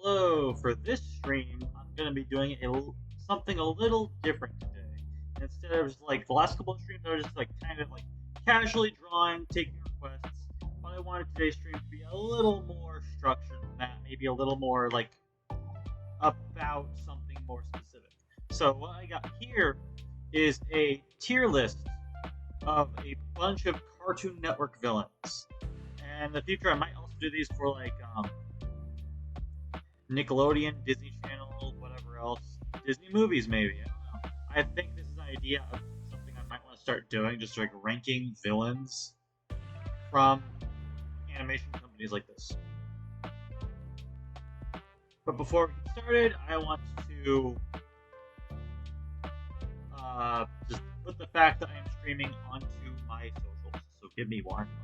Hello, for this stream, I'm going to be doing something a little different today. Instead of just like the last couple of streams, I was just like kind of like casually drawing, taking requests. But I wanted today's stream to be a little more structured than that, maybe a little more like about something more specific. So what I got here is a tier list of a bunch of Cartoon Network villains. And in the future, I might also do these for like Nickelodeon, Disney Channel, whatever else, Disney movies maybe. I don't know. I think this is an idea of something I might want to start doing, just like ranking villains from animation companies like this. But before we get started, I want to just put the fact that I am streaming onto my socials. So give me one moment.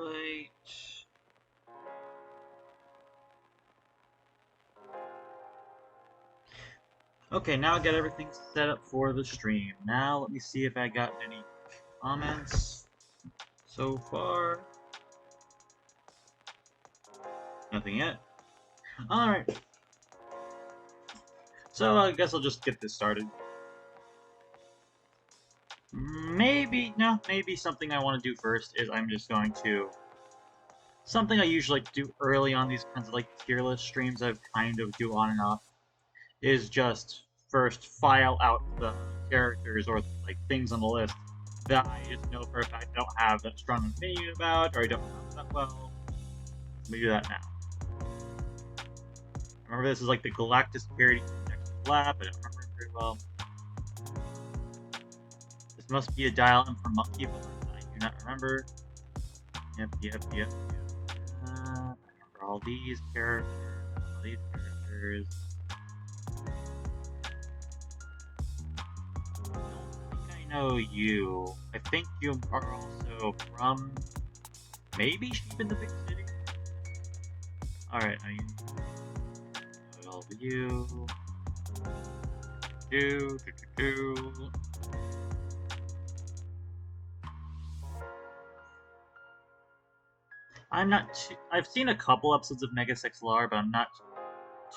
Alright. Okay, now I got everything set up for the stream. Now let me see if I got any comments so far. Nothing yet. Alright. So I guess I'll just get this started. Maybe something I want to do first is I'm just going to... Something I usually like to do early on these kinds of like tier list streams I've kind of do on and off is just first file out the characters or like things on the list that I just know for a fact I don't have that strong an opinion about or I don't know that well. Let me do that now. Remember this is like the Galactus parody next lap, I don't remember it very well. This must be a dial-in for Monkey, but I do not remember. Yep. I remember all these characters, I know you. I think you are also from maybe Sheep in the Big City? Alright, now you know all of you. I've seen a couple episodes of Mega 6-LAR, but I'm not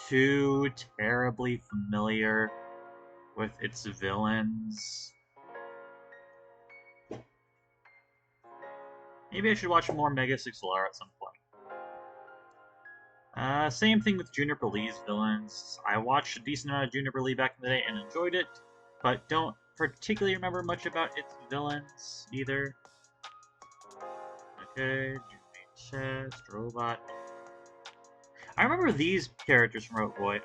too terribly familiar with its villains. Maybe I should watch more Mega 6-LAR at some point. Same thing with Juniper Lee's villains. I watched a decent amount of Juniper Lee back in the day and enjoyed it, but don't particularly remember much about its villains either. Okay, Chest, Robot. I remember these characters from Rogue Boy.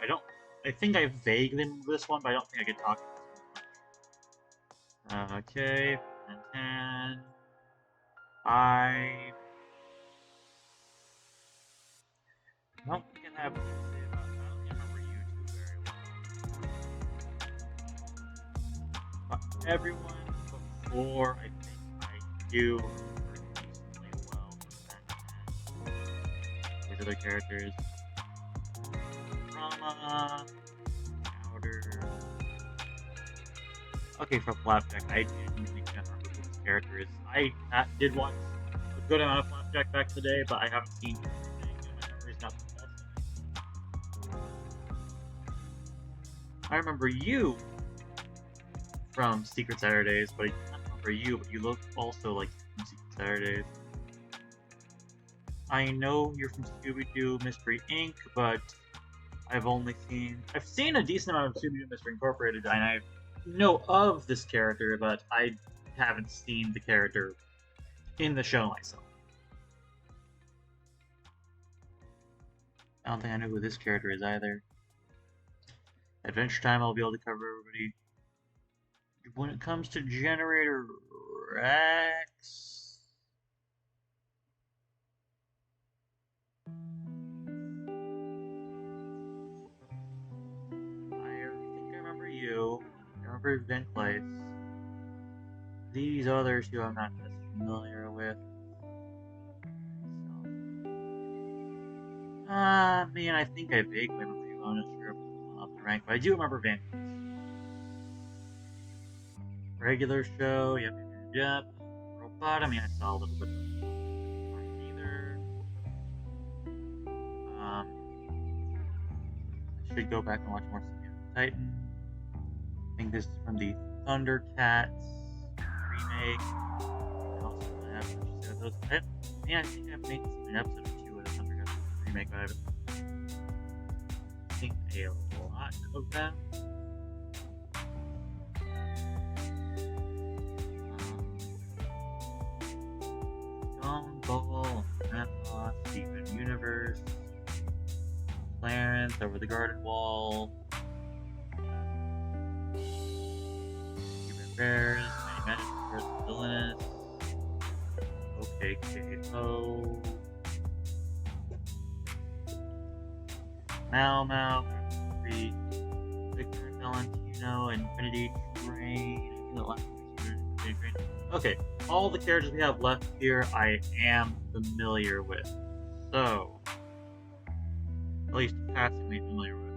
I think I vaguely remember this one, but I don't think I could talk about it. Okay, and 10. I don't think I have much to say about that. I don't remember you two very well. But everyone before, I think I do remember decently well from that. These other characters. Drama, Powder. Okay, for Flapjack, I genuinely can't remember who this character is. I did watch a good amount of Flapjack back today, but I haven't seen everything, and my memory's not the best. I remember you from Secret Saturdays, but I can't remember you, but you look also like from Secret Saturdays. I know you're from Scooby-Doo Mystery Inc., but I've seen a decent amount of Scooby-Doo Mystery Incorporated, and I know of this character, but I haven't seen the character in the show myself. I don't think I know who this character is either. Adventure Time, I'll be able to cover everybody. When it comes to Generator Rex, I think I remember you. I remember Event Place. These others who I'm not as familiar with. Man, I think I vaguely remember you. I'm not sure off the rank, but I do remember Van. Regular show, yep. Robot, I mean, I saw a little bit of either. I should go back and watch more Titan. I think this is from the Thundercats remake. I also have those. I think I've made an episode or two of the Thundercats remake, but I haven't seen a lot of them. Gumball, Grandpa, Steven Universe, Clarence, Over the Garden Wall, Human Bears, Many Managers, Villainous, OKKO, Mau, Victor Valentino, Infinity Train. Okay, all the characters we have left here I am familiar with. So, at least passingly familiar with.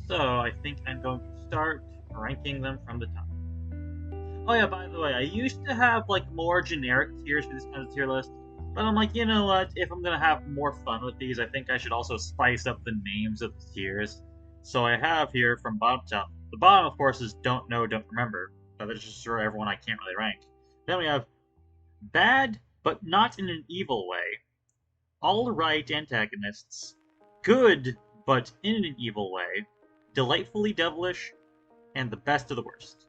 So, I think I'm going to start ranking them from the top. Oh yeah, by the way, I used to have like more generic tiers for this kind of tier list, but I'm like, you know what? If I'm gonna have more fun with these, I think I should also spice up the names of the tiers. So I have here from bottom to top. The bottom, of course, is don't know, don't remember. That's just for everyone I can't really rank. Then we have bad, but not in an evil way. All right antagonists. Good, but in an evil way. Delightfully devilish, and the best of the worst.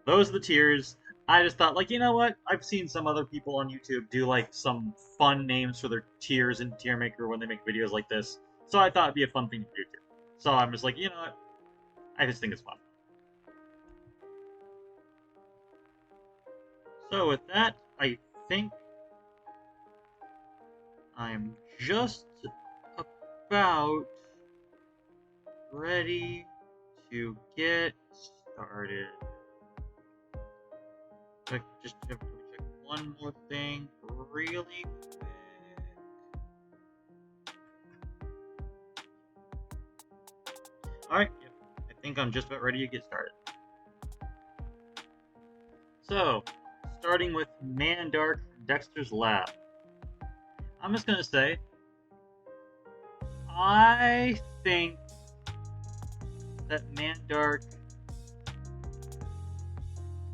Those are the tiers. I just thought, like, you know what? I've seen some other people on YouTube do, like, some fun names for their tiers in Tier Maker when they make videos like this. So I thought it'd be a fun thing to do, too. So I'm just like, you know what? I just think it's fun. So with that, I think I'm just about ready to get started. Just have to check one more thing really quick. Alright, I think I'm just about ready to get started. So, starting with Mandark from Dexter's Lab. I'm just gonna say, I think that Mandark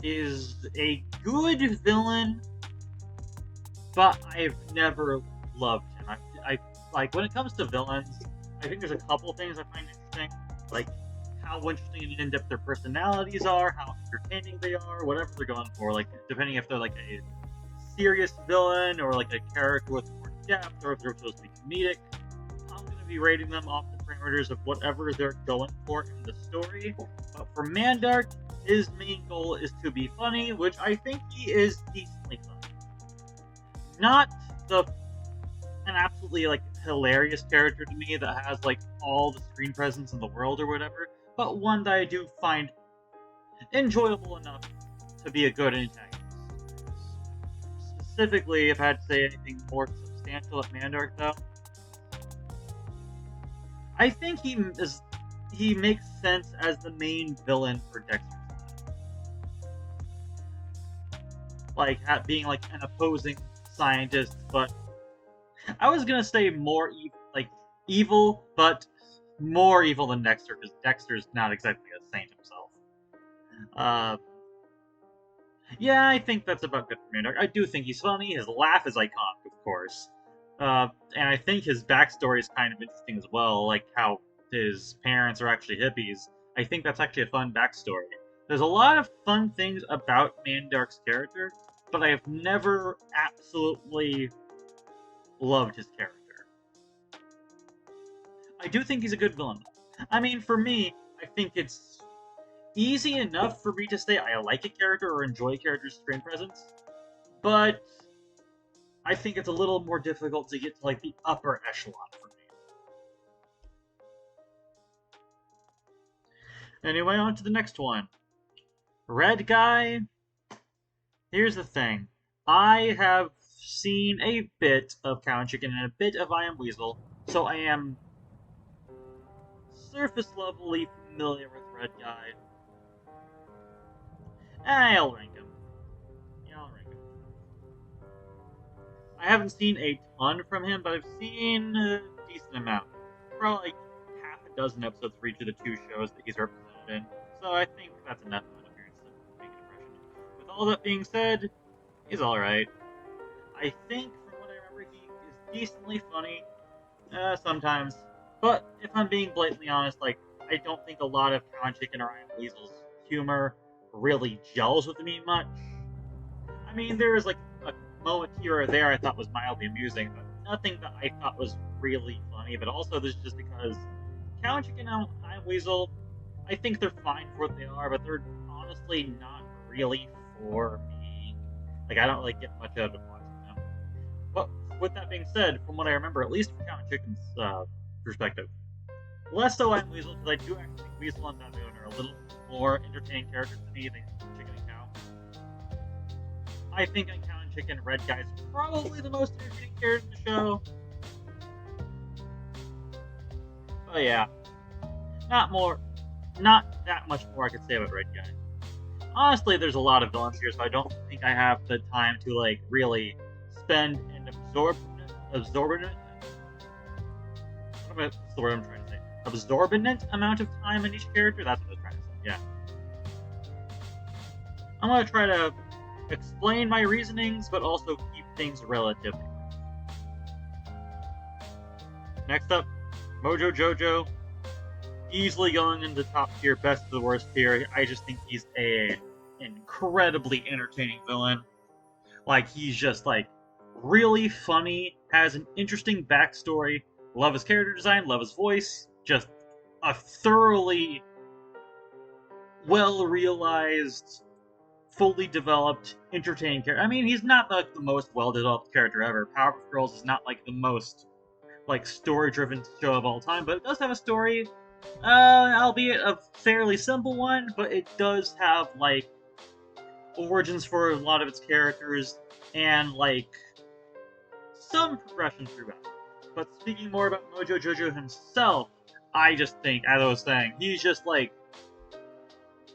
is a good villain, but I've never loved him. I like when it comes to villains, I think there's a couple things I find interesting, like how interesting and in-depth their personalities are, how entertaining they are, whatever they're going for. Like depending if they're like a serious villain or like a character with more depth, or if they're supposed to be comedic. I'm gonna be rating them off the parameters of whatever they're going for in the story. But for Mandark, his main goal is to be funny, which I think he is decently funny. Not the an absolutely like hilarious character to me that has like all the screen presence in the world or whatever, but one that I do find enjoyable enough to be a good antagonist. Specifically, if I had to say anything more substantial at Mandark, though, I think he makes sense as the main villain for Dexter's Lab. Like being like an opposing scientist, but I was gonna say more evil, but more evil than Dexter, because Dexter's not exactly a saint himself. Uh, yeah, I think that's about good for Mandark. I do think he's funny. His laugh is iconic, of course. And I think his backstory is kind of interesting as well, like how his parents are actually hippies. I think that's actually a fun backstory. There's a lot of fun things about Mandark's character, but I have never absolutely loved his character. I do think he's a good villain. I mean, for me, I think it's easy enough for me to say I like a character or enjoy a character's screen presence, but I think it's a little more difficult to get to like the upper echelon for me. Anyway, on to the next one. Red Guy. Here's the thing. I have seen a bit of Cow and Chicken and a bit of I Am Weasel, so I am surface levelly familiar with Red Guy. I'll rank him. Yeah, I'll rank him. I haven't seen a ton from him, but I've seen a decent amount. Probably like half a dozen episodes for each of the two shows that he's represented in. So I think that's enough of an appearance to make an impression. With all that being said, he's alright. I think, from what I remember, he is decently funny, sometimes. But if I'm being blatantly honest, like, I don't think a lot of Cow and Chicken or I Am Weasel's humor really gels with me much. I mean, there was like a moment here or there I thought was mildly amusing, but nothing that I thought was really funny. But also, this is just because Cow and Chicken and I Am Weasel, I think they're fine for what they are, but they're honestly not really for me. Like, I don't really get much out of watching them. But with that being said, from what I remember, at least from Cow and Chicken's perspective, less so I Am Weasel, because I do actually think Weasel and Baboon are a little more entertaining characters to me than Chicken and Cow. I think on Cow and Chicken, Red Guy's probably the most entertaining character in the show. But yeah, not that much more I could say about Red Guy. Honestly, there's a lot of villains here, so I don't think I have the time to like really spend an absorbent. What's the word I'm trying to say? Absorbent amount of time in each character. That's what I was trying to say. Yeah. I'm gonna try to explain my reasonings, but also keep things relatively. Next up, Mojo Jojo. Easily going into top tier, best of the worst tier. I just think he's an incredibly entertaining villain. Like, he's just, like, really funny, has an interesting backstory, love his character design, love his voice, just a thoroughly well-realized, fully developed, entertaining character. I mean, he's not, like, the most well-developed character ever. Powerpuff Girls is not, like, the most, like, story-driven show of all time, but it does have a story, albeit a fairly simple one, but it does have, like, origins for a lot of its characters, and, like, some progression throughout. But speaking more about Mojo Jojo himself, I just think, as I was saying, he's just, like,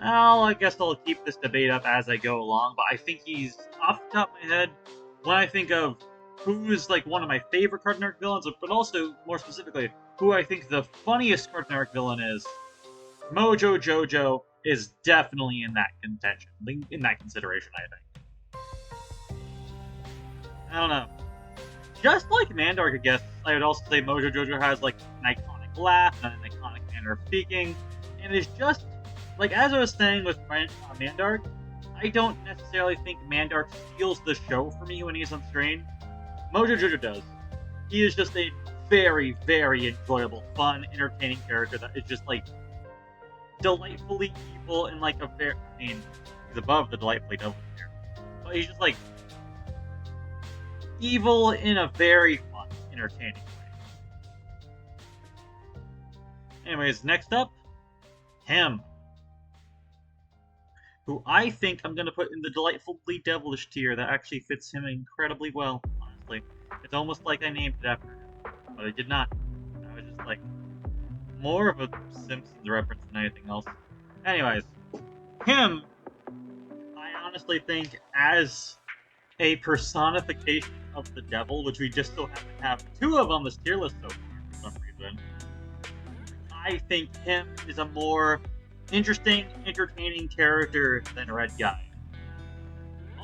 I guess I'll keep this debate up as I go along, but I think he's, off the top of my head, when I think of who's like one of my favorite Cartoon Network villains, but also, more specifically, who I think the funniest Cartoon Network villain is, Mojo Jojo is definitely in that contention, in that consideration, I think. I don't know. Just like Mandark, I guess, I would also say Mojo Jojo has, like, an iconic laugh and an iconic manner of speaking, and it's just, like, as I was saying with Mandark, I don't necessarily think Mandark steals the show for me when he's on screen. Mojo Jojo does. He is just a very, very enjoyable, fun, entertaining character that is just, like, delightfully evil and, like, he's above the delightfully devil here. But he's just, like, evil in a very fun, entertaining way. Anyways, next up, him. Who I think I'm going to put in the delightfully devilish tier that actually fits him incredibly well, honestly. It's almost like I named it after him, but I did not. I was just like, more of a Simpsons reference than anything else. Anyways, him, I honestly think, as a personification of the devil, which we just so happen to have two of on this tier list so far for some reason, I think him is a more interesting, entertaining character than Red Guy.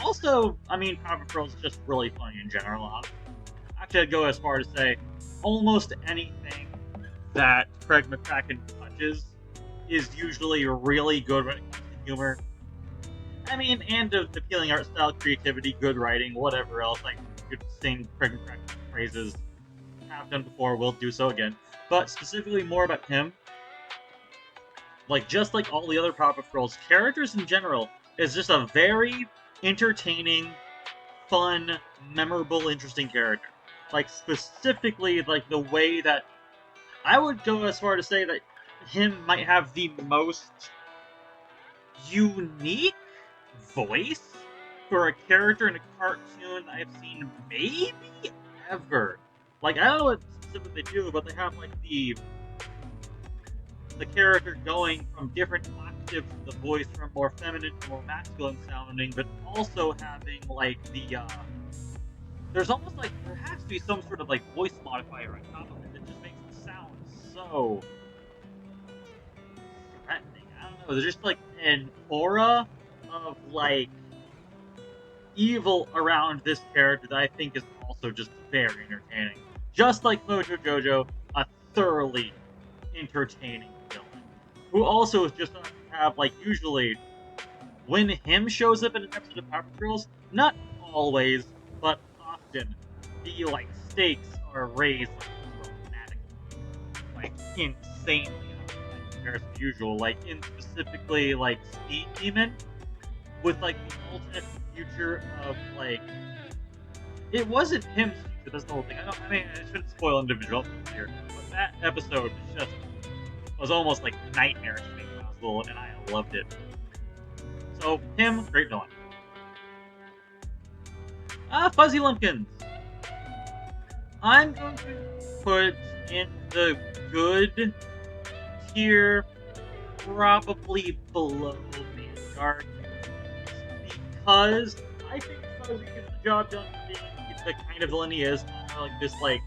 Also, I mean, Powerpuff Girls is just really funny in general. Actually, I'd go as far as to say almost anything that Craig McCracken touches is usually really good when it comes to humor. I mean, and appealing art style, creativity, good writing, whatever else. I could sing Craig McCracken praises. Have done before, will do so again. But specifically more about him, like, just like all the other Powerpuff Girls, characters in general is just a very entertaining, fun, memorable, interesting character. Like, specifically, like, the way that I would go as far to say that him might have the most unique voice for a character in a cartoon I've seen maybe ever. Like, I don't know what specifically they do, but they have, like, the character going from different octaves of the voice, from more feminine to more masculine sounding, but also having, like, there's almost like, there has to be some sort of, like, voice modifier on top of it that just makes it sound so threatening. I don't know, there's just, like, an aura of, like, evil around this character that I think is also just very entertaining. Just like Mojo Jojo, a thoroughly entertaining villain, who also is just have, like, usually when him shows up in an episode of Powerpuff Girls, not always, but often, the, like, stakes are raised, like, dramatically, like, insanely high in comparison to usual. Like, in specifically, like, Speed Demon, with, like, the alternate future of, like, it wasn't him's future, that's the whole thing. I mean, I shouldn't spoil individual episodes here, but that episode was almost like nightmarish to me when I was little, and I loved it. So, him, great villain. Fuzzy Lumpkins. I'm going to put in the good tier, probably below Mandark, because I think Fuzzy gets the job done being the kind of villain he is, like this, like,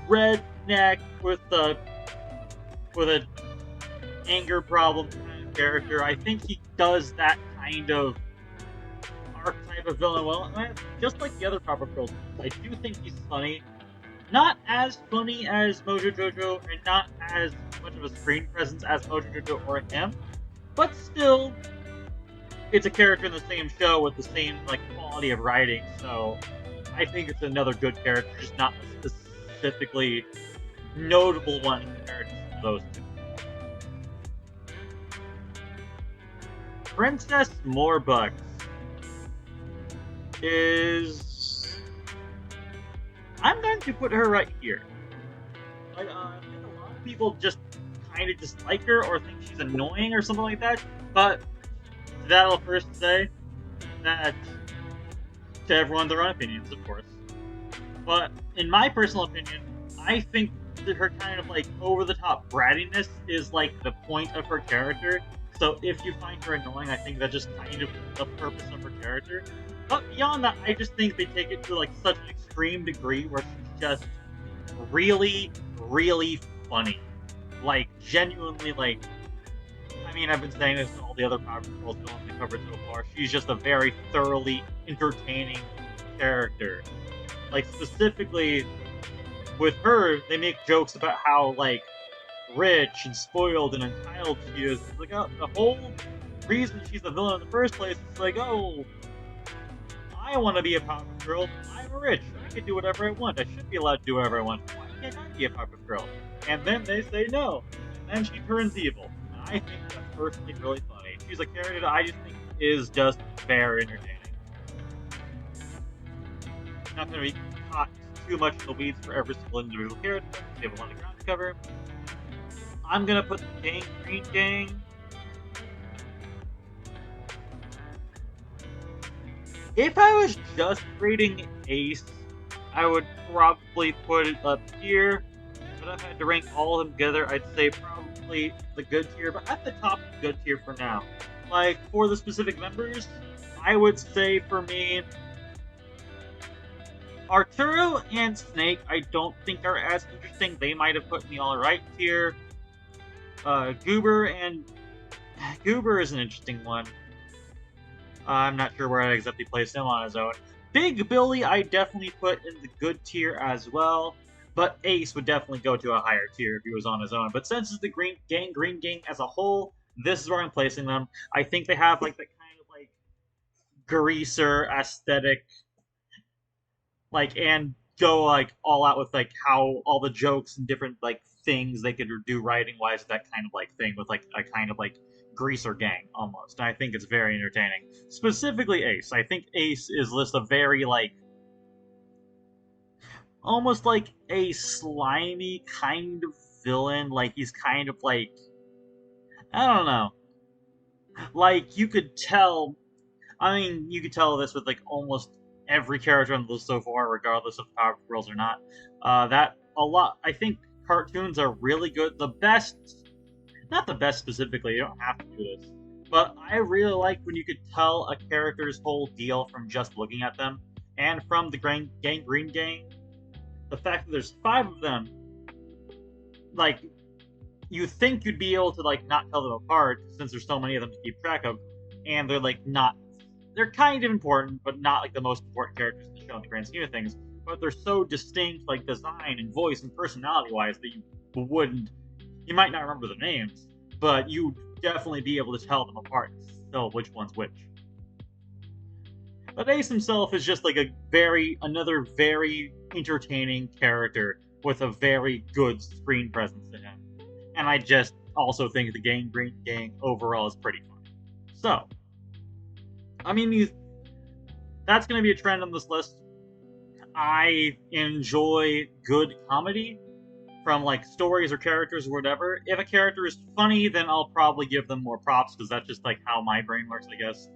redneck with a anger problem kind of character. I think he does that kind of archetype of villain well, just like the other Powerpuff Girls. I do think he's funny. Not as funny as Mojo Jojo, and not as much of a screen presence as Mojo Jojo or him, but still, it's a character in the same show with the same, like, quality of writing, so I think it's another good character, just not a specifically notable one compared to those two. Princess Morbucks is... I'm going to put her right here. Like, I think a lot of people just kind of dislike her or think she's annoying or something like that, but that I'll first say that to everyone their own opinions, of course. But in my personal opinion, I think her kind of like over-the-top brattiness is like the point of her character. So if you find her annoying, I think that's just kind of the purpose of her character. But beyond that, I just think they take it to like such an extreme degree where she's just really, really funny. Like genuinely, like I mean, I've been saying this to all the other Powerpuff Girls films we covered so far. She's just a very thoroughly entertaining character. Like specifically with her, they make jokes about how like rich and spoiled and entitled she is. It's like the whole reason she's a villain in the first place is like, oh, I want to be a Powerpuff Girl. I'm rich. I can do whatever I want. I should be allowed to do whatever I want. Why can't I be a Powerpuff Girl? And then they say no. And then she turns evil. And I think that's personally really funny. She's a character that I just think is just very entertaining. Not going to be caught too much in the weeds for every single individual character. They have a lot of ground to cover. I'm going to put the Gang Green Gang. If I was just rating Ace, I would probably put it up here. But if I had to rank all of them together, I'd say probably the good tier, but at the top of the good tier for now. Like, for the specific members, I would say for me, Arturo and Snake, I don't think are as interesting. They might have put in the alright tier. Goober is an interesting one. I'm not sure where I'd exactly place him on his own. Big Billy, I definitely put in the good tier as well. But Ace would definitely go to a higher tier if he was on his own. But since it's the Green Gang as a whole, this is where I'm placing them. I think they have like that kind of like greaser aesthetic, like, and go like all out with like how all the jokes and different like things they could do writing wise, that kind of like thing with like a kind of like greaser gang almost. And I think it's very entertaining. Specifically Ace. I think Ace is just a very like almost like a slimy kind of villain. Like he's kind of like I don't know. Like you could tell you could tell this with like almost every character on the list so far, regardless of Powerpuff Girls or not. That a lot. I think cartoons are really good. The best, not the best specifically. You don't have to do this, but I really like when you could tell a character's whole deal from just looking at them, and from the Green Gang. The fact that there's 5 of them, like you think you'd be able to like not tell them apart since there's so many of them to keep track of, and they're like not. They're kind of important, but not like the most important characters in the show in the grand scheme of things. But they're so distinct, like design and voice and personality-wise, that you might not remember the names, but you'd definitely be able to tell them apart and tell which one's which. But Ace himself is just like another very entertaining character with a very good screen presence to him. And I just also think the Green Gang overall is pretty fun. So, I mean, that's going to be a trend on this list. I enjoy good comedy from like stories or characters or whatever. If a character is funny, then I'll probably give them more props because that's just like how my brain works, I guess.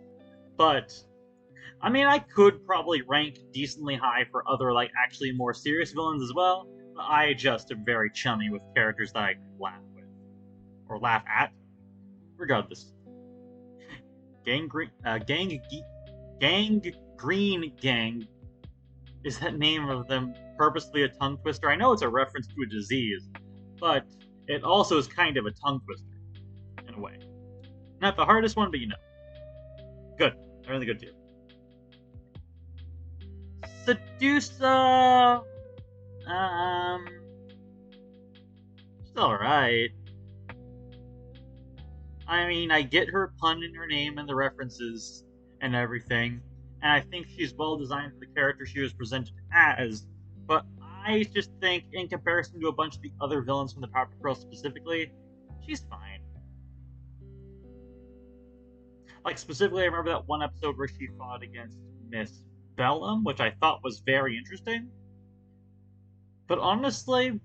But I mean, I could probably rank decently high for other like actually more serious villains as well. But I just am very chummy with characters that I can laugh with or laugh at, regardless. Gang Green Gang. Is that name of them purposely a tongue twister? I know it's a reference to a disease, but it also is kind of a tongue twister, in a way. Not the hardest one, but you know. Good. They're in the good tier. Sedusa... She's alright. I mean, I get her pun in her name and the references and everything, and I think she's well designed for the character she was presented as, but I just think, in comparison to a bunch of the other villains from the Powerpuff Girls specifically, she's fine. Like, specifically, I remember that one episode where she fought against Miss Bellum, which I thought was very interesting. But honestly,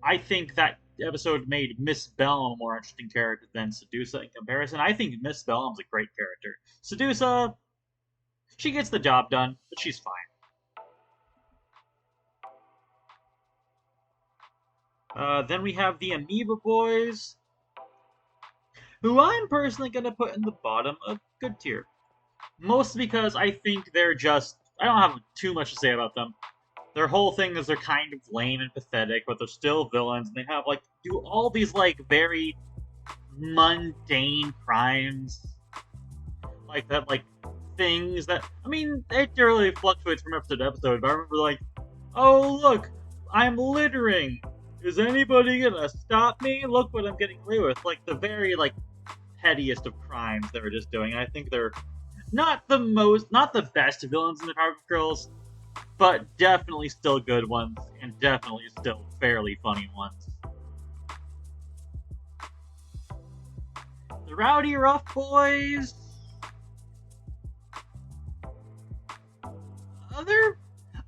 I think that episode made Miss Bellum a more interesting character than Sedusa in comparison. I think Miss Bellum's a great character. Sedusa, she gets the job done, but she's fine. Then we have the Amoeba Boys, who I'm personally gonna put in the bottom of good tier. Mostly because I think they're just... I don't have too much to say about them. Their whole thing is they're kind of lame and pathetic, but they're still villains, and they have, like, do all these, like, very mundane crimes. Like, that, like, things that... I mean, it really fluctuates from episode to episode, but I remember, like, oh, look, I'm littering. Is anybody gonna stop me? Look what I'm getting away with. Like, the very, like, pettiest of crimes they were just doing. And I think they're not the best villains in the Powerpuff Girls, but definitely still good ones, and definitely still fairly funny ones. The Rowdy Rough Boys...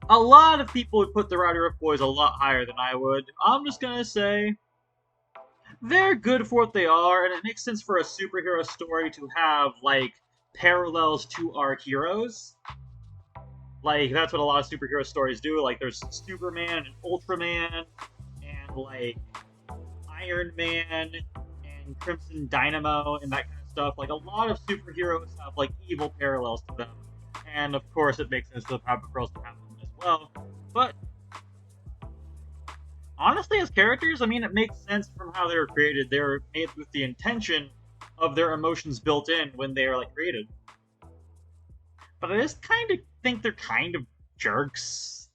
A lot of people would put the Rowdy Rough Boys a lot higher than I would. I'm just gonna say, they're good for what they are, and it makes sense for a superhero story to have, like, parallels to our heroes. Like, that's what a lot of superhero stories do. Like, there's Superman and Ultraman, and, like, Iron Man, and Crimson Dynamo, and that kind of stuff. Like, a lot of superheroes have, like, evil parallels to them. And, of course, it makes sense for the Powerpuff Girls to have them as well. But, honestly, as characters, I mean, it makes sense from how they were created. They were made with the intention of their emotions built in when they are, like, created. But I just kind of think they're kind of jerks.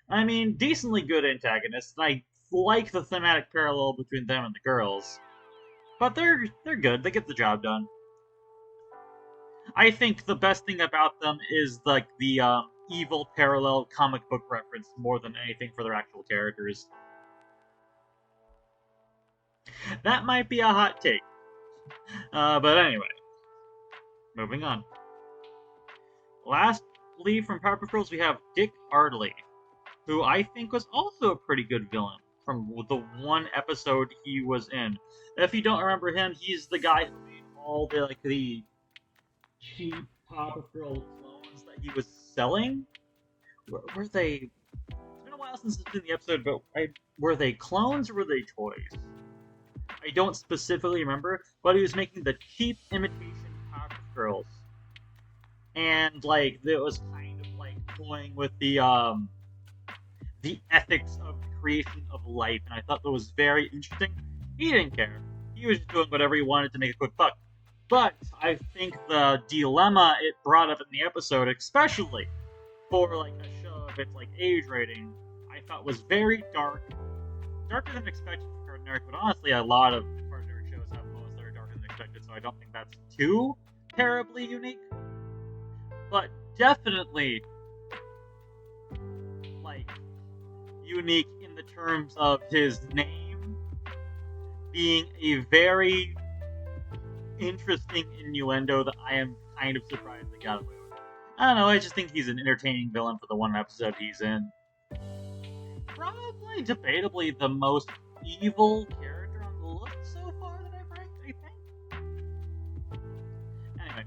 I mean, decently good antagonists, and I like the thematic parallel between them and the girls. But they're good, they get the job done. I think the best thing about them is, like, the evil parallel comic book reference more than anything for their actual characters. That might be a hot take. But anyway. Moving on. Lastly, from Powerpuff Girls, we have Dick Ardley, who I think was also a pretty good villain from the one episode he was in. If you don't remember him, he's the guy who made all the, like, the cheap Powerpuff Girl clones that he was selling. Were they... It's been a while since it's been the episode, but were they clones or were they toys? I don't specifically remember, but he was making the cheap imitation Powerpuff Girls. And, like, it was kind of, like, toying with the ethics of the creation of life, and I thought that was very interesting. He didn't care. He was just doing whatever he wanted to make a quick buck. But I think the dilemma it brought up in the episode, especially for, like, a show of its, like, age rating, I thought was very dark. Darker than expected for Cartoon Network, but honestly, a lot of Cartoon Network shows have moments that are darker than expected, so I don't think that's too terribly unique. But definitely, like, unique in the terms of his name being a very interesting innuendo that I am kind of surprised they got away with. I don't know, I just think he's an entertaining villain for the one episode he's in. Probably, debatably, the most evil character on the list so far that I've ranked, I think. Anyway.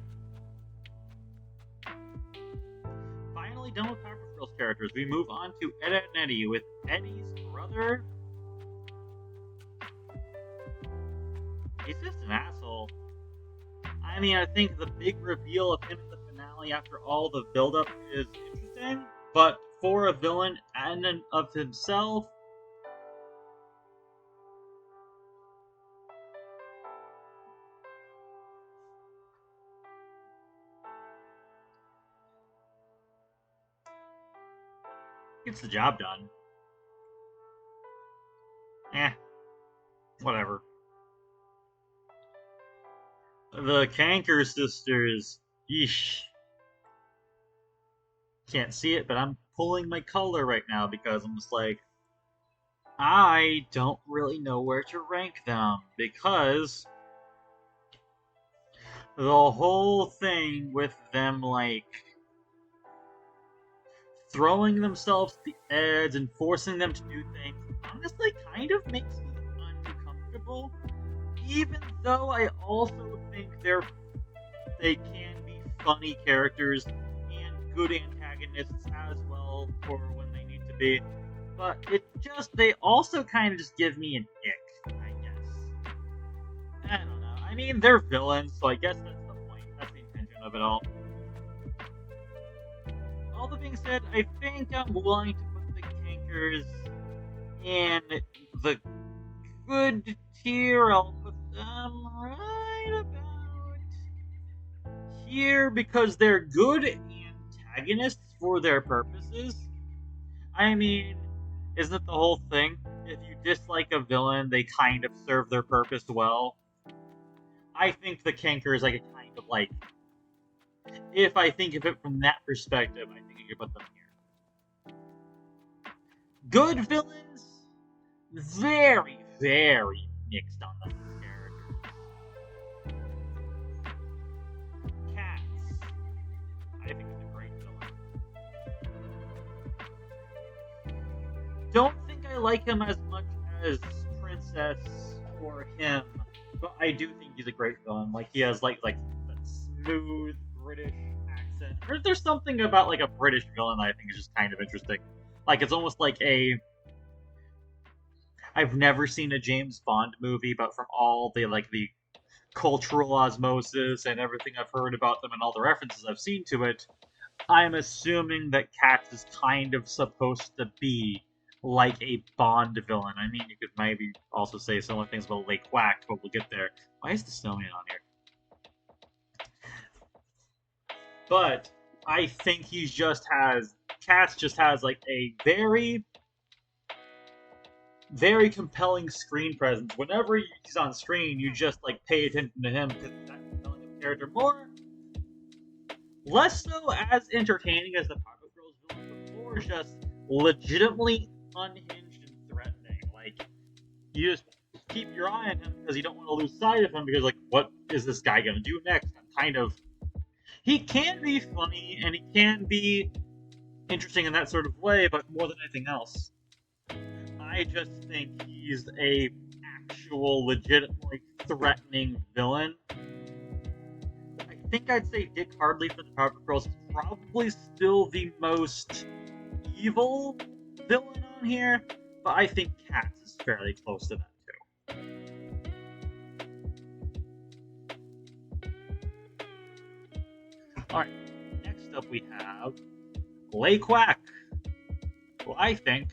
Finally done with Powerpuff Girls characters, we move on to Ed, Edd n Eddy with Eddie's brother. He's just an asshole. I mean, I think the big reveal of him in the finale after all the build-up is interesting, but for a villain and of himself, gets the job done. Whatever. The Kanker sisters. Yeesh. Can't see it, but I'm pulling my color right now because I'm just like, I don't really know where to rank them because the whole thing with them, like, throwing themselves to the edge and forcing them to do things honestly kind of makes me uncomfortable. Even though I also think they can be funny characters and good antagonists as well for when they need to be. but they also kind of just give me an ick, I guess. I don't know. I mean, they're villains, so I guess that's the point. That's the intention of it all. All that being said, I think I'm willing to put the Cankers in the good tier. I'll put them right about here because they're good antagonists for their purposes. I mean, isn't it the whole thing? If you dislike a villain, they kind of serve their purpose well. I think the Kanker is like a kind of like, if I think of it from that perspective, I think I could put them here. Good villains, very, very mixed on those characters. Cats, I think is a great villain. Don't think I like him as much as Princess or him, but I do think he's a great villain. Like he has like that smooth British accent. There's something about like a British villain that I think is just kind of interesting. Like it's almost like I've never seen a James Bond movie, but from all the cultural osmosis and everything I've heard about them and all the references I've seen to it, I'm assuming that Cats is kind of supposed to be like a Bond villain. I mean, you could maybe also say similar things about Lake Quack, but we'll get there. Why is the snowman on here? But I think Cats just has like a very, very compelling screen presence. Whenever he's on screen, you just like pay attention to him because he's that compelling of a character. Less so as entertaining as the Powerpuff Girls villain, but more just legitimately unhinged and threatening. Like, you just keep your eye on him because you don't want to lose sight of him because, like, what is this guy gonna do next? He can be funny and he can be interesting in that sort of way, but more than anything else, I just think he's a actual, legitimately threatening villain. I think I'd say Dick Hardley for the Powerpuff Girls is probably still the most evil villain on here, but I think Cats is fairly close to that too. Alright, next up we have Lake Quack, who I think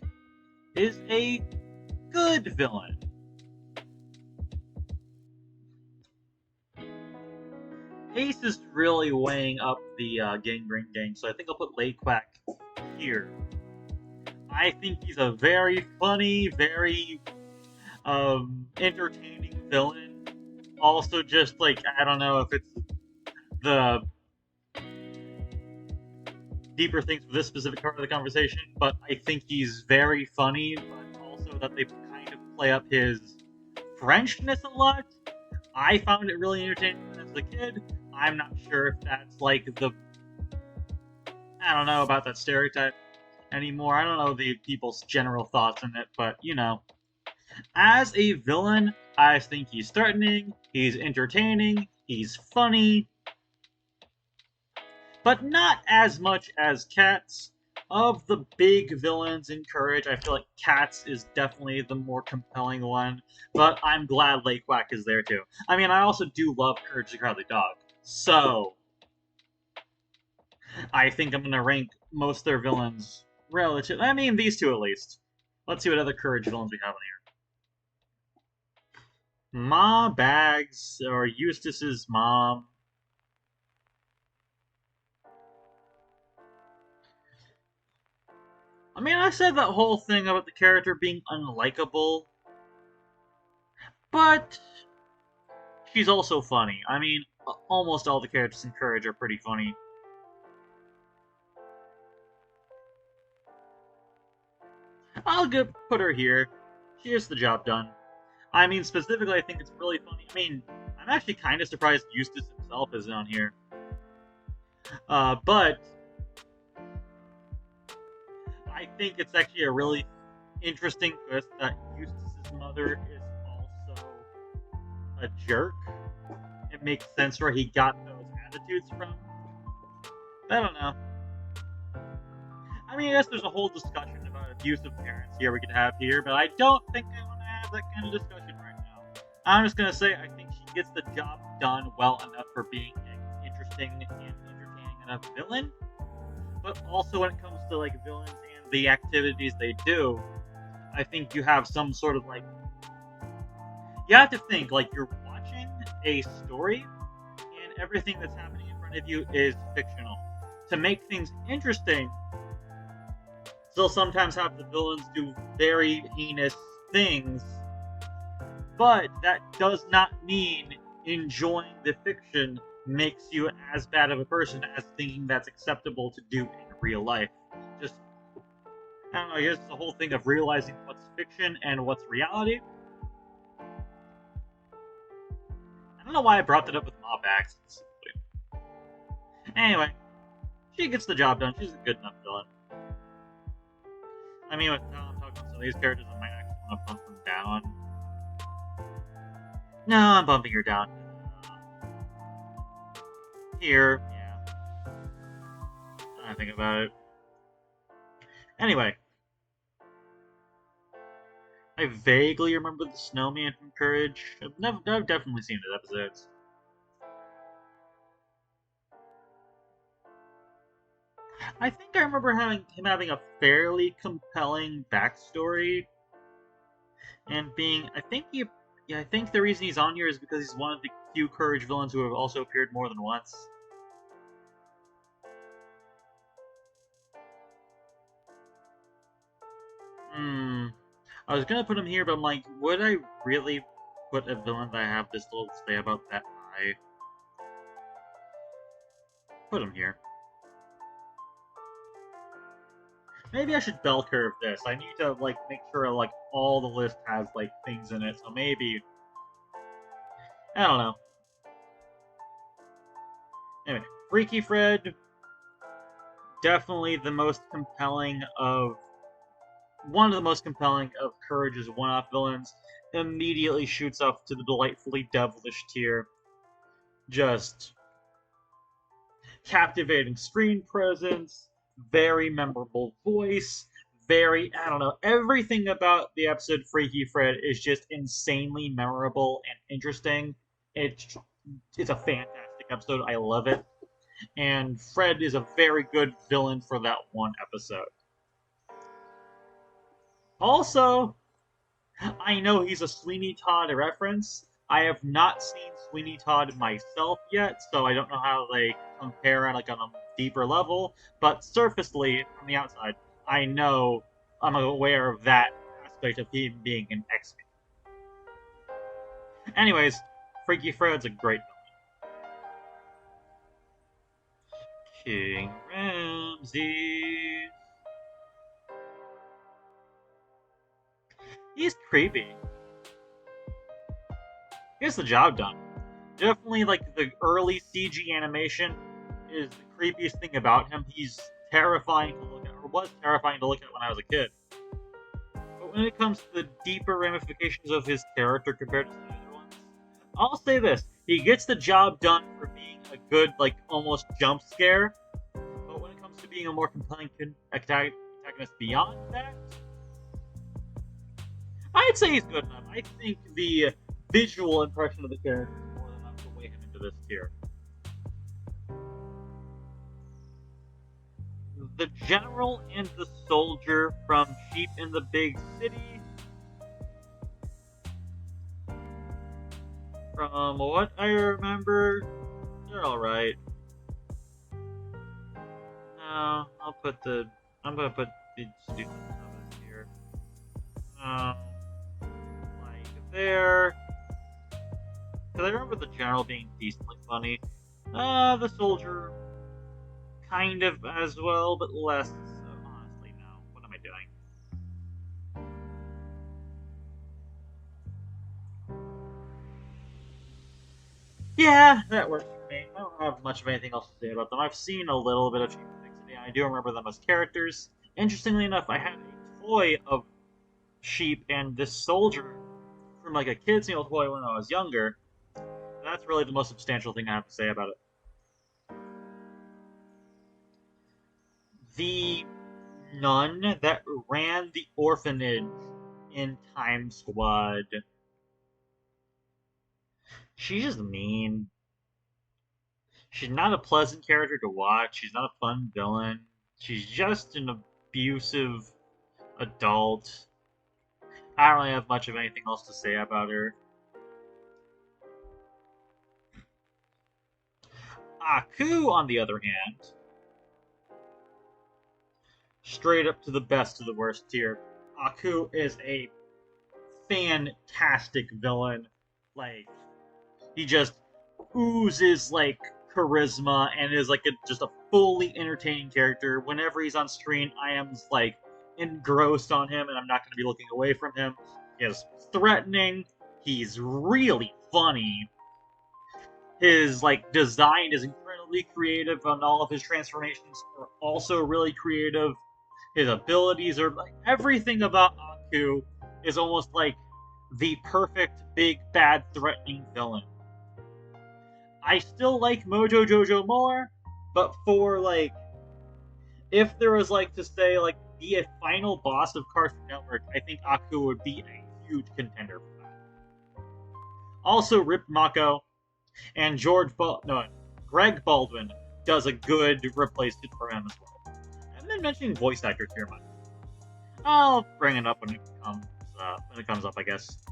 is a good villain. Ace is really weighing up the Gangrene Gang, so I think I'll put Lake Quack here. I think he's a very funny, very entertaining villain. Also, just like, I don't know if it's the deeper things for this specific part of the conversation, but I think he's very funny, but also that they kind of play up his Frenchness a lot. I found it really entertaining as a kid. I'm not sure if that's like I don't know about that stereotype anymore. I don't know the people's general thoughts on it, but you know. As a villain, I think he's threatening, he's entertaining, he's funny, but not as much as Cats. Of the big villains in Courage, I feel like Cats is definitely the more compelling one, but I'm glad Lake Quack is there too. I mean, I also do love Courage the Cowardly Dog, so I think I'm gonna rank most of their villains relative. I mean, these two at least. Let's see what other Courage villains we have in here. Ma Bags, or Eustace's mom. I mean, I said that whole thing about the character being unlikable, but she's also funny. I mean, almost all the characters in Courage are pretty funny. I'll put her here. She gets the job done. I mean, specifically, I think it's really funny. I mean, I'm actually kind of surprised Eustace himself isn't on here. But I think it's actually a really interesting twist that Eustace's mother is also a jerk. It makes sense where he got those attitudes from. I don't know. I mean, I guess there's a whole discussion about if abusive parents here we could have here, but I don't think I want to have that kind of discussion right now. I'm just gonna say I think she gets the job done well enough for being an interesting and entertaining enough villain, but also when it comes to like villains and the activities they do, I think you have some sort of like you have to think like you're watching a story and everything that's happening in front of you is fictional. To make things interesting, still sometimes have the villains do very heinous things, but that does not mean enjoying the fiction makes you as bad of a person as thinking that's acceptable to do in real life. Just, I don't know, here's the whole thing of realizing what's fiction and what's reality. I don't know why I brought that up with mob accents. Anyway, she gets the job done. She's a good enough villain. I mean, with how I'm talking about some of these characters, I might actually want to bump them down. No, I'm bumping her down. Here, yeah. I think about it. Anyway. I vaguely remember the snowman from Courage. I've definitely seen his episodes. I think I remember him having a fairly compelling backstory, and being. I think the reason he's on here is because he's one of the few Courage villains who have also appeared more than once. I was gonna put him here, but I'm like, would I really put a villain that I have this little to say about that high? Put him here. Maybe I should bell curve this. I need to like make sure like all the list has like things in it. So maybe I don't know. Anyway, Freaky Fred, definitely the most compelling of one of the most compelling of Courage's one-off villains. Immediately shoots up to the delightfully devilish tier. Just captivating screen presence, very memorable voice, I don't know, everything about the episode Freaky Fred is just insanely memorable and interesting. It's a fantastic episode. I love it. And Fred is a very good villain for that one episode. Also, I know he's a Sweeney Todd reference. I have not seen Sweeney Todd myself yet, so I don't know how they compare on a deeper level. But surfacely, from the outside, I'm aware of that aspect of him being an X-Men. Anyways, Freaky Fred's a great villain. King Ramses. He's creepy. Gets the job done. Definitely, like, the early CG animation is the creepiest thing about him. He's terrifying to look at, or was terrifying to look at when I was a kid. But when it comes to the deeper ramifications of his character compared to some other ones, I'll say this. He gets the job done for being a good, like, almost jump scare. But when it comes to being a more compelling antagonist beyond that, I'd say he's good enough. I think the visual impression of the character is more than enough to weigh him into this tier. The general and the soldier from Sheep in the Big City. From what I remember, they're alright. No, I'm gonna put the student of here. Like there. Because I remember the general being decently funny. The soldier, kind of as well, but less. So honestly, no. What am I doing? Yeah, that works for me. I don't have much of anything else to say about them. I've seen a little bit of Sheep in the Big City. I do remember them as characters. Interestingly enough, I had a toy of Sheep and this soldier from like a kid's meal toy when I was younger. That's really the most substantial thing I have to say about it. The nun that ran the orphanage in Time Squad. She's just mean. She's not a pleasant character to watch. She's not a fun villain. She's just an abusive adult. I don't really have much of anything else to say about her. Aku, on the other hand, straight up to the best of the worst tier. Aku is a fantastic villain. Like, he just oozes like charisma and is like just a fully entertaining character. Whenever he's on screen, I am like engrossed on him, and I'm not going to be looking away from him. He is threatening. He's really funny. His like design is incredibly creative, and all of his transformations are also really creative. His abilities are like everything about Aku is almost like the perfect big bad threatening villain. I still like Mojo Jojo more, but for like if there was like to say like be a final boss of Cartoon Network, I think Aku would be a huge contender for that. Also, Rip Mako and Greg Baldwin does a good replacement for him as well. I've been mentioning voice actors here much. I'll bring it up when it comes up, I guess.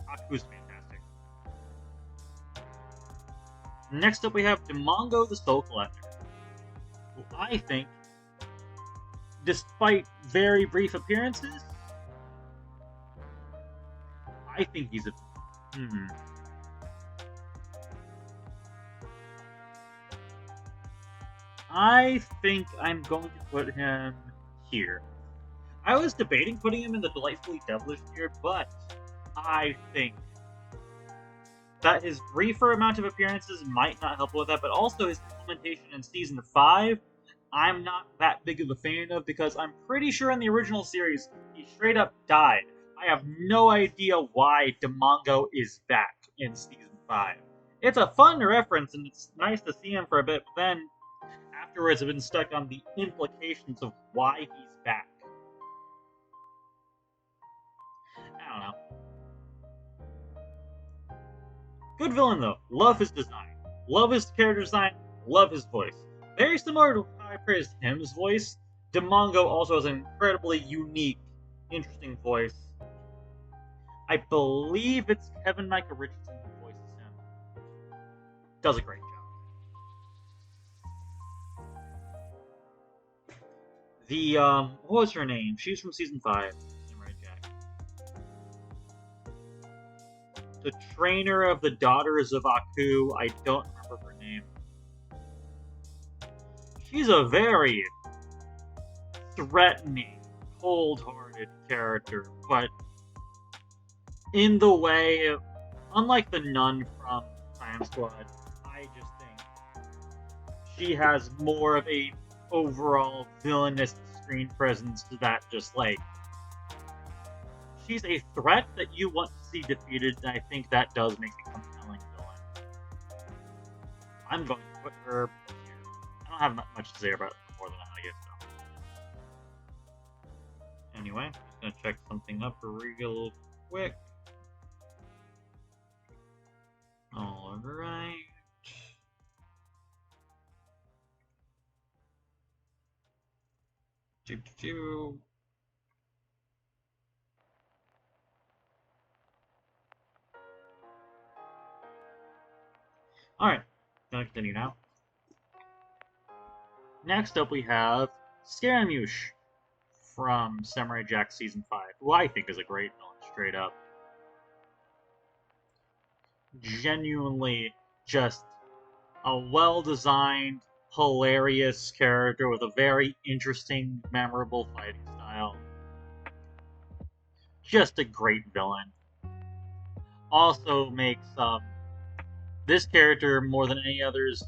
Aku's fantastic. Next up, we have Demongo the Soul Collector, who I think, despite very brief appearances, I think he's a. I think I'm going to put him here. I was debating putting him in the Delightfully Devilish tier, but I think that his briefer amount of appearances might not help with that, but also his implementation in Season 5, I'm not that big of a fan of, because I'm pretty sure in the original series, he straight up died. I have no idea why Demongo is back in Season 5. It's a fun reference, and it's nice to see him for a bit, but then afterwards I've been stuck on the implications of why he's back. I don't know. Good villain, though. Love his design. Love his character design. Love his voice. Very similar to how I praised Tim's voice, Demongo also has an incredibly unique, interesting voice. I believe it's Kevin Micah Richardson who voices him. Does a great job. The, what was her name? She's from Season 5. The trainer of the Daughters of Aku, I don't remember her name. She's a very threatening, cold-hearted character, but in the way, unlike the nun from Time Squad, I just think she has more of a overall villainous screen presence that just like she's a threat that you want to see defeated, and I think that does make a compelling villain. I'm going to put her here. I don't have much to say about it more than that, I guess. So. Anyway, just gonna check something up real quick. Alright. Alright, gonna continue now. Next up we have Scaramouche from Samurai Jack Season 5, who I think is a great villain, straight up. Genuinely just a well-designed, hilarious character with a very interesting, memorable fighting style. Just a great villain. Also makes this character, more than any others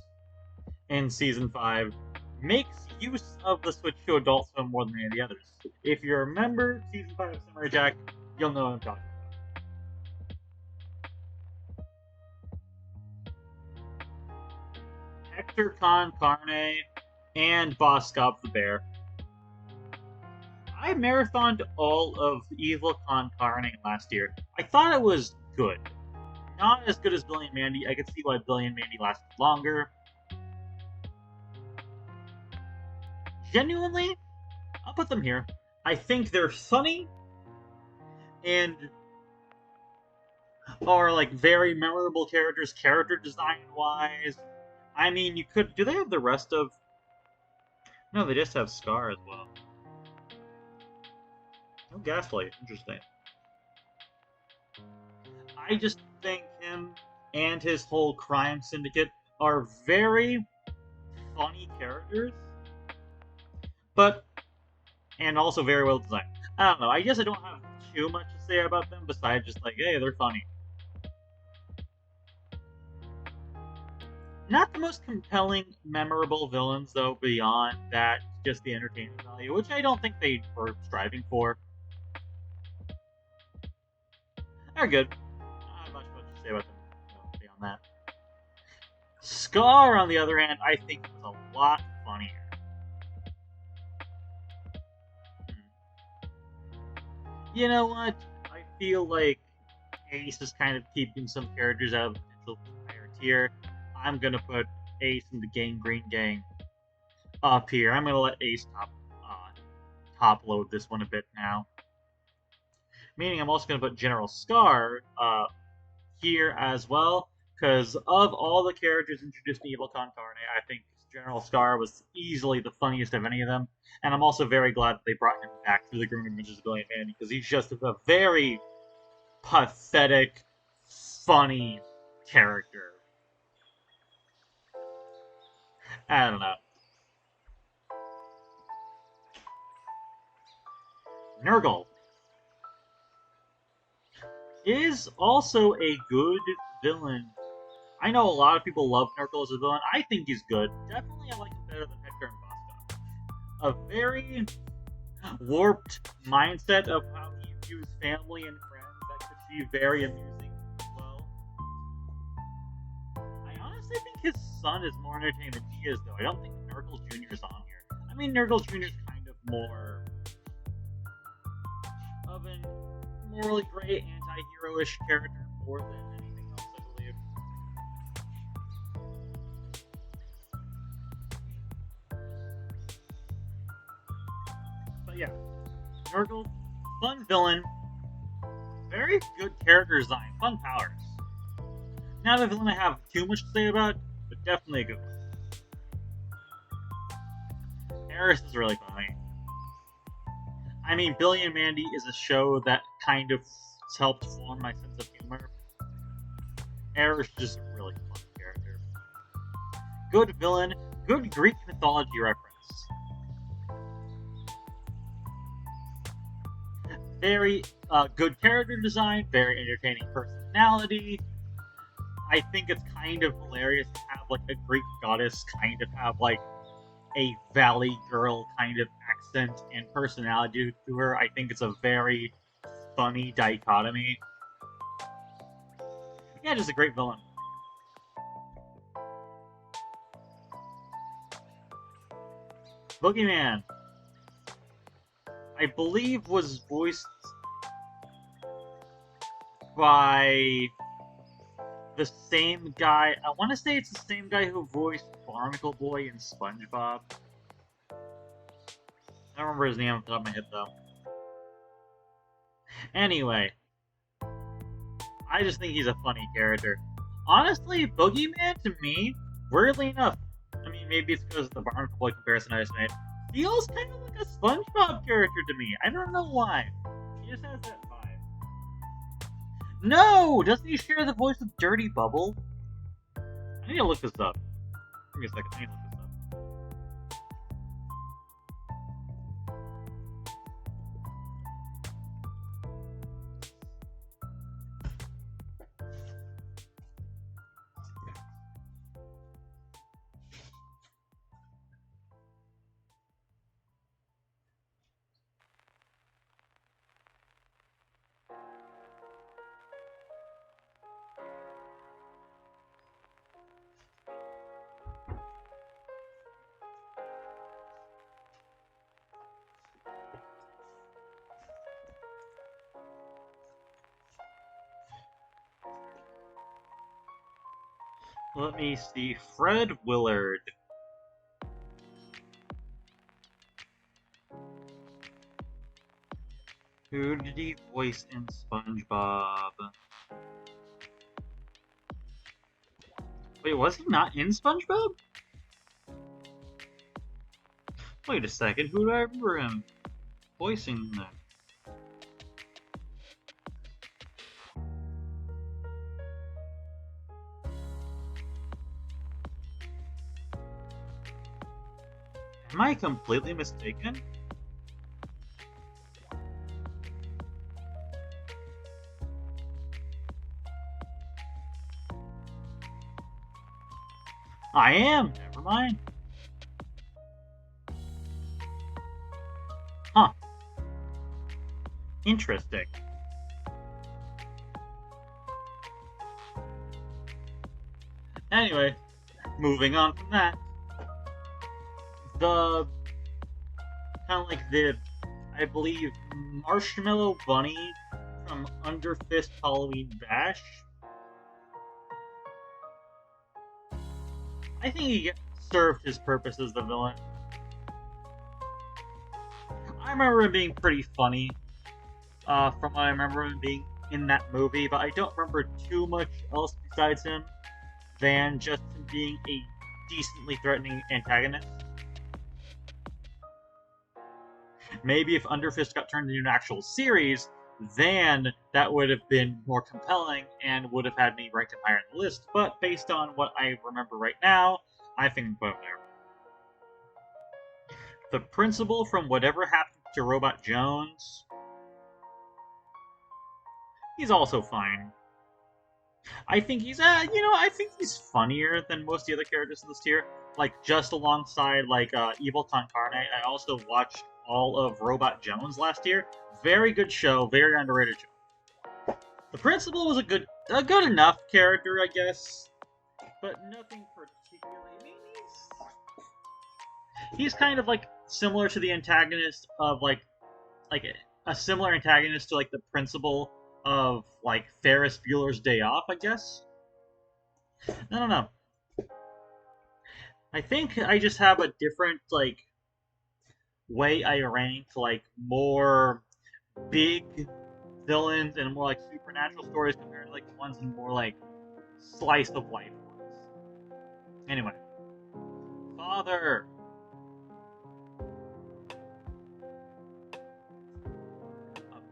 in Season 5, makes use of the switch to Adult Swim more than any of the others. If you remember Season 5 of Samurai Jack, you'll know what I'm talking about. Hector Con Carne and Boss Gob the Bear. I marathoned all of Evil Con Carne last year. I thought it was good. Not as good as Billy and Mandy. I could see why Billy and Mandy lasted longer. Genuinely, I'll put them here. I think they're funny and are like very memorable characters, character design wise. I mean, you could. Do they have the rest of? No, they just have Scar as well. No Gaslight. Interesting. I just think him and his whole crime syndicate are very funny characters, but and also very well designed. I don't know. I guess I don't have too much to say about them besides just like, hey, they're funny. Not the most compelling, memorable villains, though, beyond that, just the entertainment value, which I don't think they were striving for. They're good. I don't have much to say about them beyond that. Scar, on the other hand, I think was a lot funnier. You know what? I feel like Ace is kind of keeping some characters out of the potential higher tier. I'm gonna put Ace in the Gangrene Gang up here. I'm gonna let Ace top load this one a bit now. Meaning I'm also gonna put General Scar here as well, because of all the characters introduced in Evil Con Carne, I think General Scar was easily the funniest of any of them. And I'm also very glad that they brought him back through the Grim Adventures of Billy and Mandy, because he's just a very pathetic, funny character. I don't know. Nurgle is also a good villain. I know a lot of people love Nurgle as a villain. I think he's good. Definitely, I like him better than Hector and Bosco. A very warped mindset of how he views family and friends that could be very amusing as well. I honestly think his son is more entertaining than he is, though. I don't think Nurgle Jr. is on here. I mean, Nurgle Jr. is kind of more of an morally gray, anti-hero-ish character more than anything else, I believe. But yeah, Nurgle, fun villain, very good character design, fun powers. Not a villain I have too much to say about, but definitely a good one. Eris is really funny. I mean, Billy and Mandy is a show that kind of helped form my sense of humor. Eris is just a really fun character. Good villain, good Greek mythology reference. Very good character design, very entertaining personality. I think it's kind of hilarious to have like a Greek goddess kind of have like a valley girl kind of accent and personality to her. I think it's a very funny dichotomy. Yeah, just a great villain. Boogeyman, I believe, was voiced by the same guy. I want to say it's the same guy who voiced Barnacle Boy in SpongeBob. I don't remember his name off the top of my head, though. Anyway, I just think he's a funny character. Honestly, Boogeyman, to me, weirdly enough, I mean, maybe it's because of the Barnacle Boy comparison I just made, feels kind of like a SpongeBob character to me. I don't know why. He just has that vibe. No! Doesn't he share the voice with Dirty Bubble? I need to look this up. Give me a second. I need to look this up. Let me see. Fred Willard. Who did he voice in SpongeBob? Wait, was he not in SpongeBob? Wait a second, who do I remember him voicing then? Am I completely mistaken? I am, never mind. Huh. Interesting. Anyway, moving on from that. The kind of like the, I believe, Marshmallow Bunny from Underfist Halloween Bash. I think he served his purpose as the villain. I remember him being pretty funny, from what I remember him being in that movie, but I don't remember too much else besides him than just him being a decently threatening antagonist. Maybe if Underfist got turned into an actual series, then that would have been more compelling and would have had me ranked him higher in the list, but based on what I remember right now, I think I'm put him there. The principal from Whatever Happened to Robot Jones, he's also fine. I think he's, I think he's funnier than most of the other characters in this tier. Like, just alongside, like, Evil Con Carne, I also watched all of Robot Jones last year. Very good show, very underrated show. The principal was a good enough character, I guess, but nothing particularly. I mean, he's kind of like similar to the antagonist of like a similar antagonist to like the principal of like Ferris Bueller's Day Off, I guess. I don't know. I think I just have a different like way I rank like more big villains and more like supernatural stories compared to like the ones in more like slice of life ones. Anyway, Father.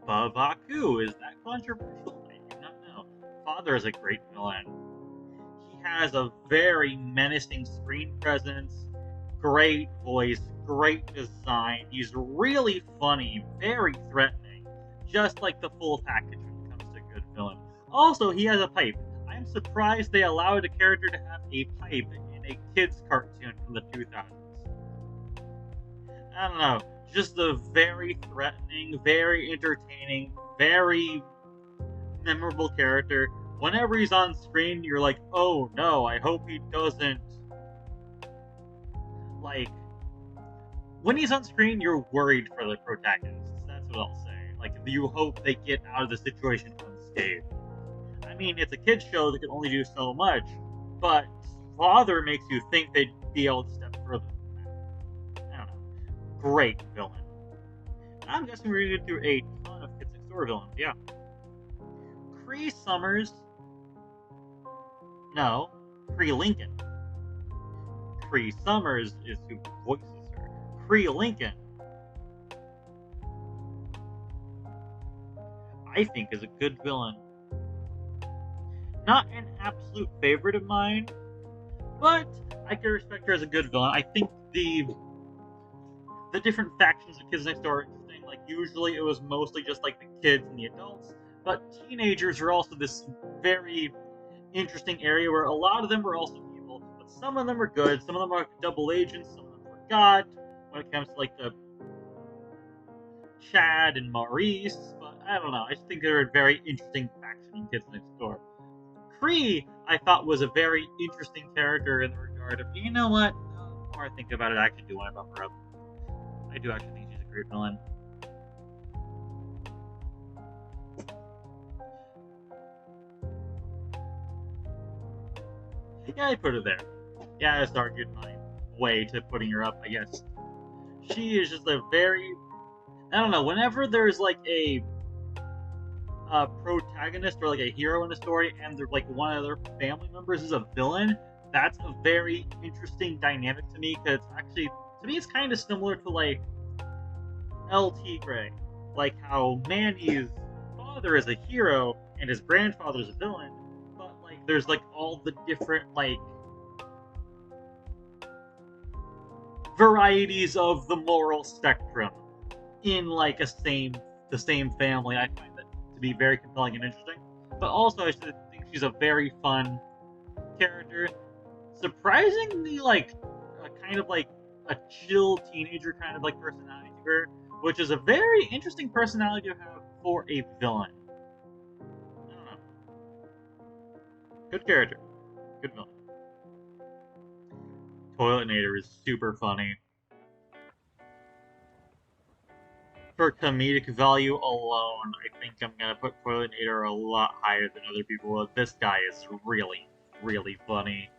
Above Aku, is that controversial? I do not know. Father is a great villain. He has a very menacing screen presence, great voice, great design. He's really funny, very threatening, just like the full package when it comes to a good villain. Also, he has a pipe. I'm surprised they allowed a character to have a pipe in a kids' cartoon from the 2000s. I don't know, just a very threatening, very entertaining, very memorable character. Whenever he's on screen, you're like, oh no, I hope he doesn't. Like, when he's on screen, you're worried for the protagonists. That's what I'll say. Like, you hope they get out of the situation unscathed. I mean, it's a kid's show that can only do so much, but Father makes you think they'd be able to step further than that. I don't know. Great villain. I'm guessing we're gonna get through a ton of Kids Next Door villains, yeah. Cree Summers. No, Cree Lincoln. Cree Summers is who voices her. Cree Lincoln, I think, is a good villain. Not an absolute favorite of mine, but I can respect her as a good villain. I think the different factions of Kids Next Door are interesting. Like, usually it was mostly just like the kids and the adults, but teenagers are also this very interesting area where a lot of them were also evil, but some of them were good, some of them are double agents, some of them were God, when it comes to like the Chad and Maurice, but I don't know, I just think they're a very interesting faction in Kids Next Door. Cree, I thought, was a very interesting character in the regard of, you know what, the more I think about it, I actually do want to bump her up. I do actually think she's a great villain. Yeah, I put her there. Yeah, I just argued my way to putting her up, I guess. She is just a very... I don't know, whenever there's like a protagonist or like a hero in a story and they're like one of their family members is a villain, that's a very interesting dynamic to me, because actually, to me, it's kind of similar to like El Tigre. Like how Manny's father is a hero and his grandfather's a villain, but like there's like all the different like varieties of the moral spectrum in like the same family. I find that to be very compelling and interesting. But also, I think she's a very fun character. Surprisingly, like a kind of like a chill teenager kind of like personality to her, which is a very interesting personality to have for a villain. I don't know. Good character. Good villain. Toiletnator is super funny. For comedic value alone, I think I'm gonna put Toiletnator a lot higher than other people. This guy is really, really funny.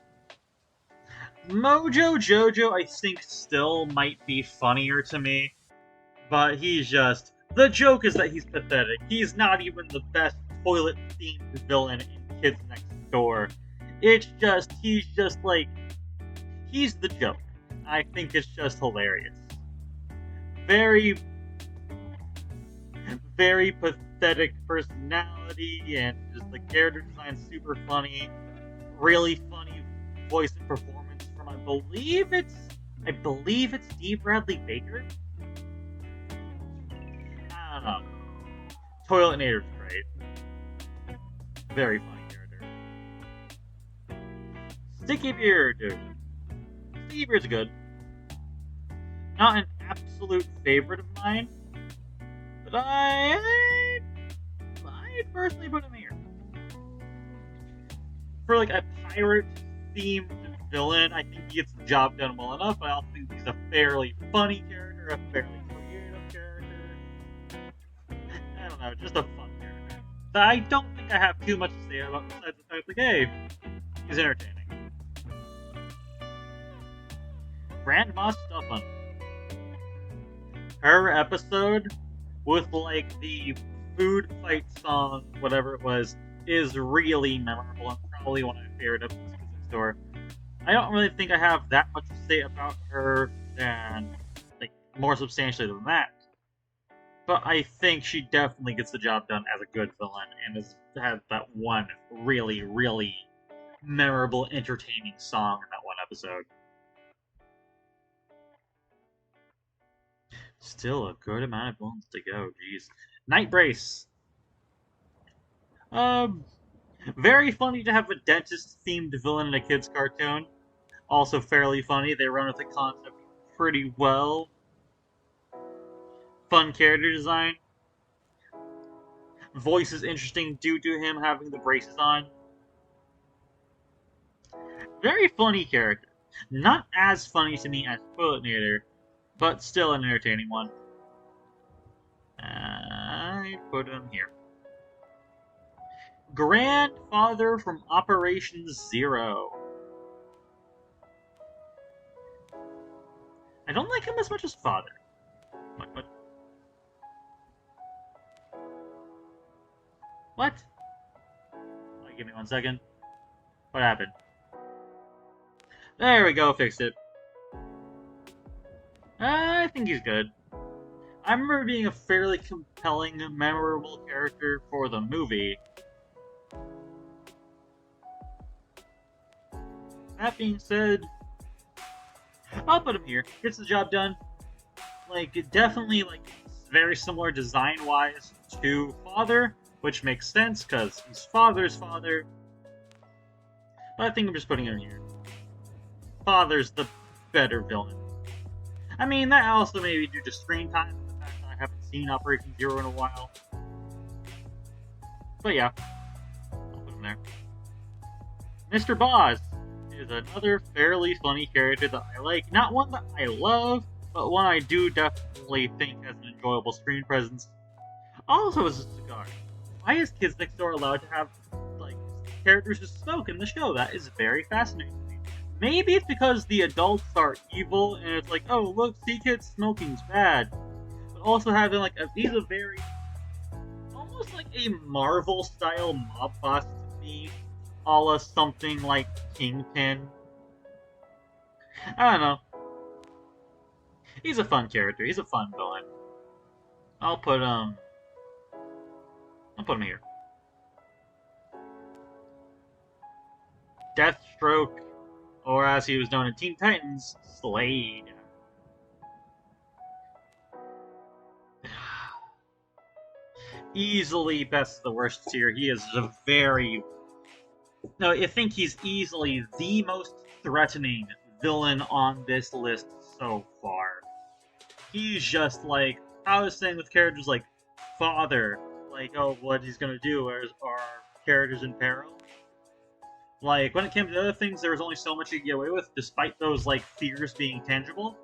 Mojo Jojo, I think, still might be funnier to me, but he's just... The joke is that he's pathetic. He's not even the best toilet-themed villain in Kids Next Door. It's just, he's just like... He's the joke. I think it's just hilarious. Very pathetic personality, and just the character design super funny. Really funny voice and performance from I believe it's D. Bradley Baker. I don't know. Toiletnator's great. Very funny character. Sticky Beard. Sticky Beard's good. Not an absolute favorite of mine, but I'd personally put him here. For like a pirate-themed villain, I think he gets the job done well enough. I also think he's a fairly funny character, a fairly creative character. I don't know, just a fun character. But I don't think I have too much to say about besides the fact that, hey, he's entertaining. Grandma Stuffin. Her episode with like the food fight song, whatever it was, is really memorable and probably one of my favorite episodes of the store. I don't really think I have that much to say about her than like more substantially than that. But I think she definitely gets the job done as a good villain and has that one really, really memorable, entertaining song in that one episode. Still a good amount of villains to go, jeez. Night Brace. Very funny to have a dentist-themed villain in a kid's cartoon. Also fairly funny. They run with the concept pretty well. Fun character design. Voice is interesting due to him having the braces on. Very funny character. Not as funny to me as Toiletnator, but still an entertaining one. I put him here. Grandfather from Operation Zero. I don't like him as much as father. What? What? Oh, give me 1 second. What happened? There we go, fixed it. I think he's good. I remember being a fairly compelling, memorable character for the movie. That being said, I'll put him here. Gets the job done. Like, definitely, like, very similar design-wise to Father, which makes sense, because he's Father's father. But I think I'm just putting him here. Father's the better villain. I mean, that also may be due to screen time, and the fact that I haven't seen Operation Zero in a while. But yeah, I'll put him there. Mr. Boz is another fairly funny character that I like. Not one that I love, but one I do definitely think has an enjoyable screen presence. Also, as a cigar. Why is Kids Next Door allowed to have, like, characters who smoke in the show. That is very fascinating to me. Maybe it's because the adults are evil, and it's like, oh, look, see kids smoking's bad. But also having, like, he's a very, almost like a Marvel-style mob boss to me, a la something like Kingpin. I don't know. He's a fun character. He's a fun villain. I'll put him here. Deathstroke, or as he was known in Teen Titans, Slade. Easily best of the worst tier. He is a very... No, I think he's easily the most threatening villain on this list so far. He's just like, I was saying with characters like Father, like, oh, what he's gonna do are characters in peril. Like, when it came to other things, there was only so much you could get away with, despite those, like, fears being tangible.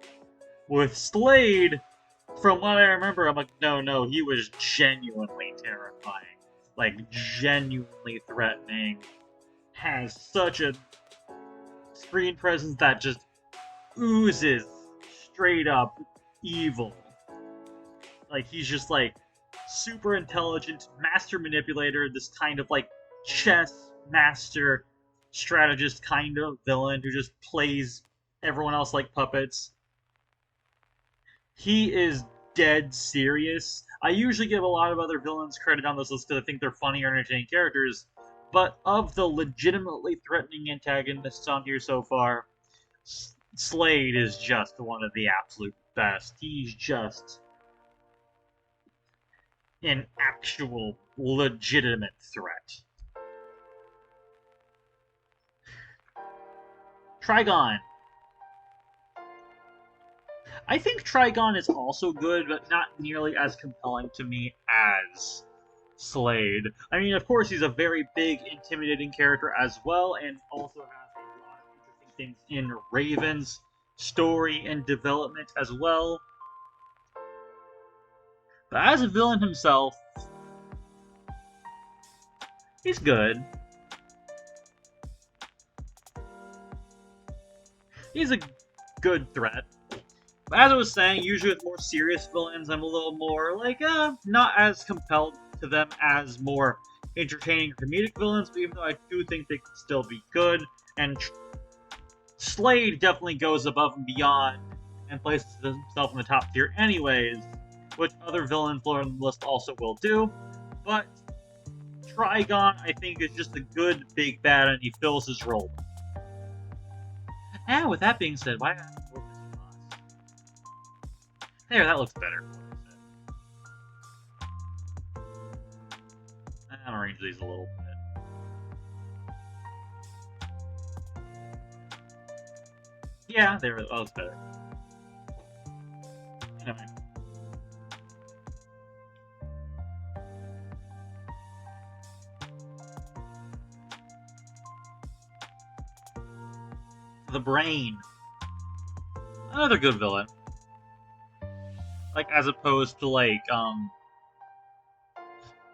With Slade, from what I remember, I'm like, no, he was genuinely terrifying. Like, genuinely threatening. Has such a screen presence that just oozes straight up evil. Like, he's just, like, super intelligent, master manipulator, this kind of, like, chess master strategist kind of villain who just plays everyone else like puppets. He is dead serious. I usually give a lot of other villains credit on this list because I think they're funny or entertaining characters, but of the legitimately threatening antagonists on here so far, Slade is just one of the absolute best. He's just an actual legitimate threat. Trigon. I think Trigon is also good, but not nearly as compelling to me as Slade. I mean, of course, he's a very big, intimidating character as well, and also has a lot of interesting things in Raven's story and development as well. But as a villain himself, he's good. He's a good threat. But as I was saying, usually with more serious villains, I'm a little more, like, not as compelled to them as more entertaining comedic villains, but even though I do think they can still be good, and Slade definitely goes above and beyond and places himself in the top tier anyways, which other villains on the list also will do, but Trigon, I think, is just a good big bad, and he fills his role. And with that being said, why not? There, that looks better. I'll arrange these a little bit. Yeah, there, that looks better. Anyway. The Brain. Another good villain. Like, as opposed to, like,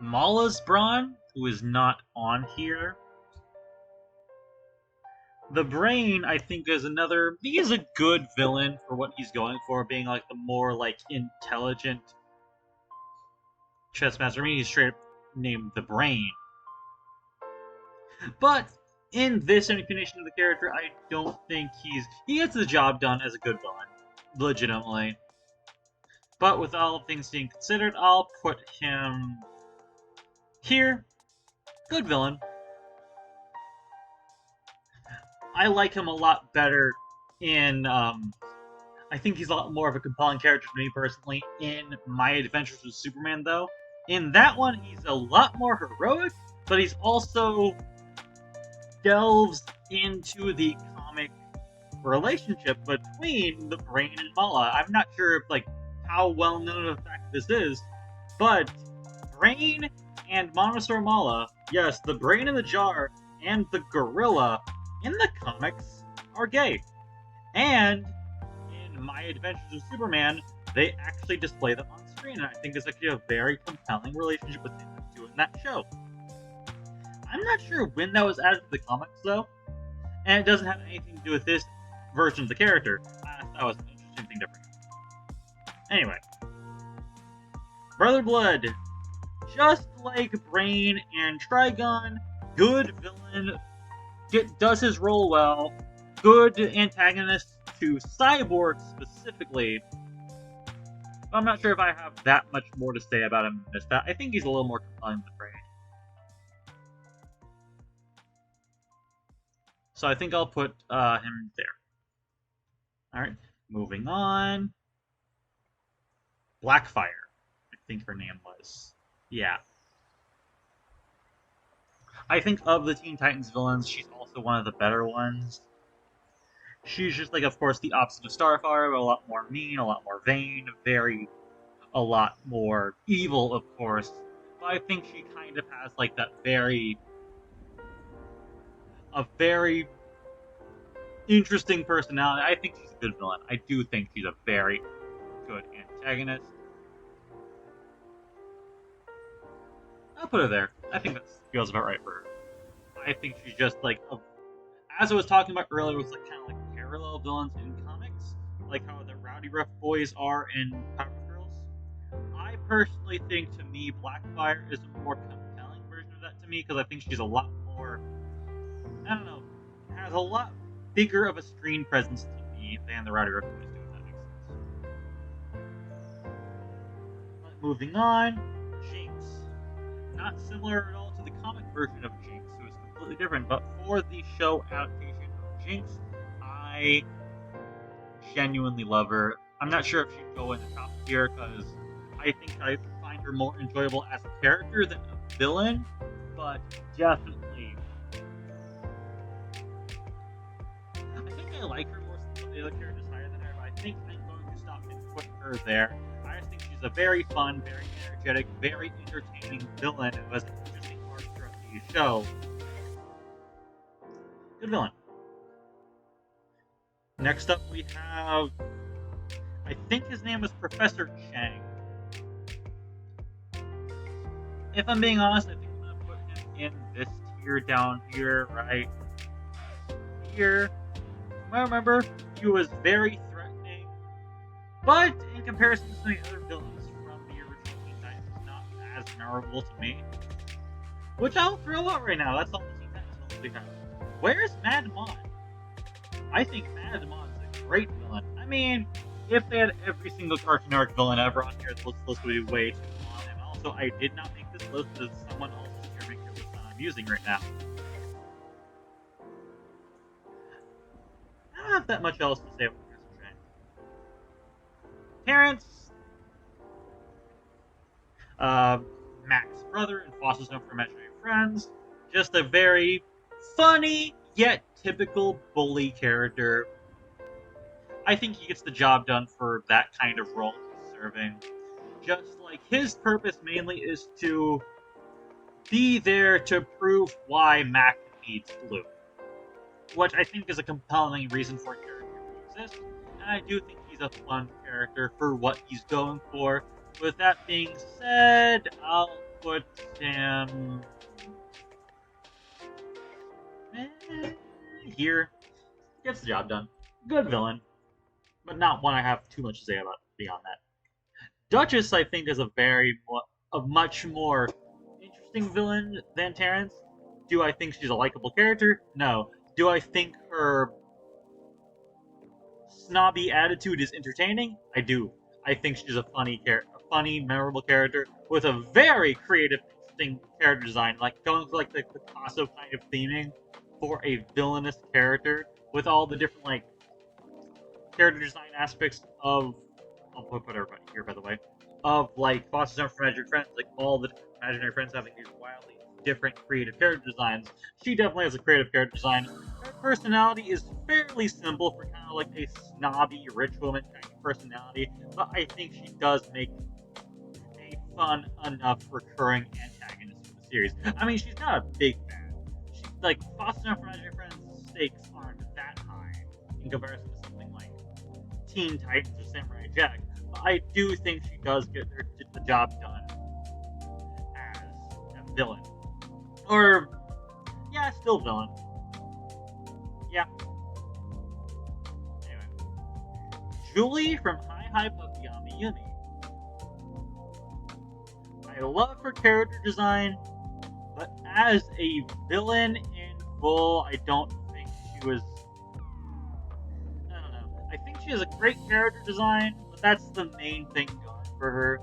Mala's Brawn, who is not on here. The Brain, I think, is another... He is a good villain for what he's going for, being, like, the more, like, intelligent chess master. I mean, he's straight up named The Brain. But in this incarnation of the character, I don't think he gets the job done as a good villain. Legitimately. But with all things being considered, I'll put him here. Good villain. I like him a lot better in, I think he's a lot more of a compelling character to me personally in My Adventures with Superman, though. In that one, he's a lot more heroic, but he's also delves into the comic relationship between the Brain and Mala. I'm not sure if, like, how well known of a fact this is, but Brain and Monosaur Mala, yes, the Brain in the jar and the gorilla in the comics are gay. And in My Adventures with Superman, they actually display them on screen, and I think it's actually a very compelling relationship with them two in that show. I'm not sure when that was added to the comics, though. And it doesn't have anything to do with this version of the character. That was an interesting thing to bring up. Anyway. Brother Blood. Just like Brain and Trigon, good villain, does his role well, good antagonist to Cyborg specifically. I'm not sure if I have that much more to say about him in this. I think he's a little more compelling than Brain. So I think I'll put him there. Alright, moving on. Blackfire, I think her name was. Yeah. I think of the Teen Titans villains, she's also one of the better ones. She's just like, of course, the opposite of Starfire, but a lot more mean, a lot more vain, a lot more evil, of course. But I think she kind of has like that a very interesting personality. I think she's a good villain. I do think she's a very good antagonist. I'll put her there. I think that feels about right for her. I think she's just like, as I was talking about earlier, it was like kind of like parallel villains in comics, like how the Rowdy Rough Boys are in Powerpuff Girls. I personally think, to me, Blackfire is a more compelling version of that to me, because I think she's a lot more, I don't know, has a lot bigger of a screen presence to me than the Rowdy Rough Boys do, if that makes sense. But moving on, Jinx. Not similar at all to the comic version of Jinx, who is completely different, but for the show adaptation of Jinx, I genuinely love her. I'm not sure if she'd go in the top tier, because I think I find her more enjoyable as a character than a villain, but definitely. I think I like her more than some of the other characters higher than her, but I think I'm going to stop and put her there. I just think she's a very fun, very energetic, very entertaining villain who has an interesting arc throughout the show. Good villain. Next up we have, I think his name was Professor Chang. If I'm being honest, I think I'm going to put him in this tier down here, right here. I remember he was very threatening, but in comparison to some of the other villains from the original Teen Titans, not as memorable to me. Which I'll throw out right now. That's all the Teen Titans villains we have. Where's Mad Mod? I think Mad Mod is a great villain. I mean, if they had every single Cartoon Network villain ever on here, this list would be way too long. And also, I did not make this list because someone else is here making the list that I'm using right now. I don't have that much else to say about Professor Chang. Terrence, Mac's brother and Foster's known for Imaginary Friends. Just a very funny, yet typical bully character. I think he gets the job done for that kind of role he's serving. Just like his purpose mainly is to be there to prove why Mac needs Blue. Which I think is a compelling reason for a character to exist. And I do think he's a fun character for what he's going for. With that being said, I'll put him here. Gets the job done. Good villain, but not one I have too much to say about beyond that. Duchess, I think, is a much more interesting villain than Terrence. Do I think she's a likable character? No. Do I think her snobby attitude is entertaining? I do. I think she's a funny, memorable character with a very creative, interesting character design, like going for like the Picasso kind of theming for a villainous character with all the different like character design aspects of. I'll put everybody here, by the way. Of like Foster's Known for Imaginary Friends, like all the imaginary friends having these wildly different creative character designs. She definitely has a creative character design. Her personality is fairly simple for kind of like a snobby, rich woman kind of personality, but I think she does make a fun enough recurring antagonist for the series. I mean, she's not a big fan. She's like, Foster's Known for Imaginary Friends' stakes aren't that high in comparison to something like Teen Titans or Samurai Jack. But I do think she does get the job done as a villain. Or still villain. Yeah. Anyway. Julie from Hi Hi Puppy Yami Yumi. I love her character design, but as a villain in full, I don't think she was. I don't know. I think she has a great character design, but that's the main thing going for her.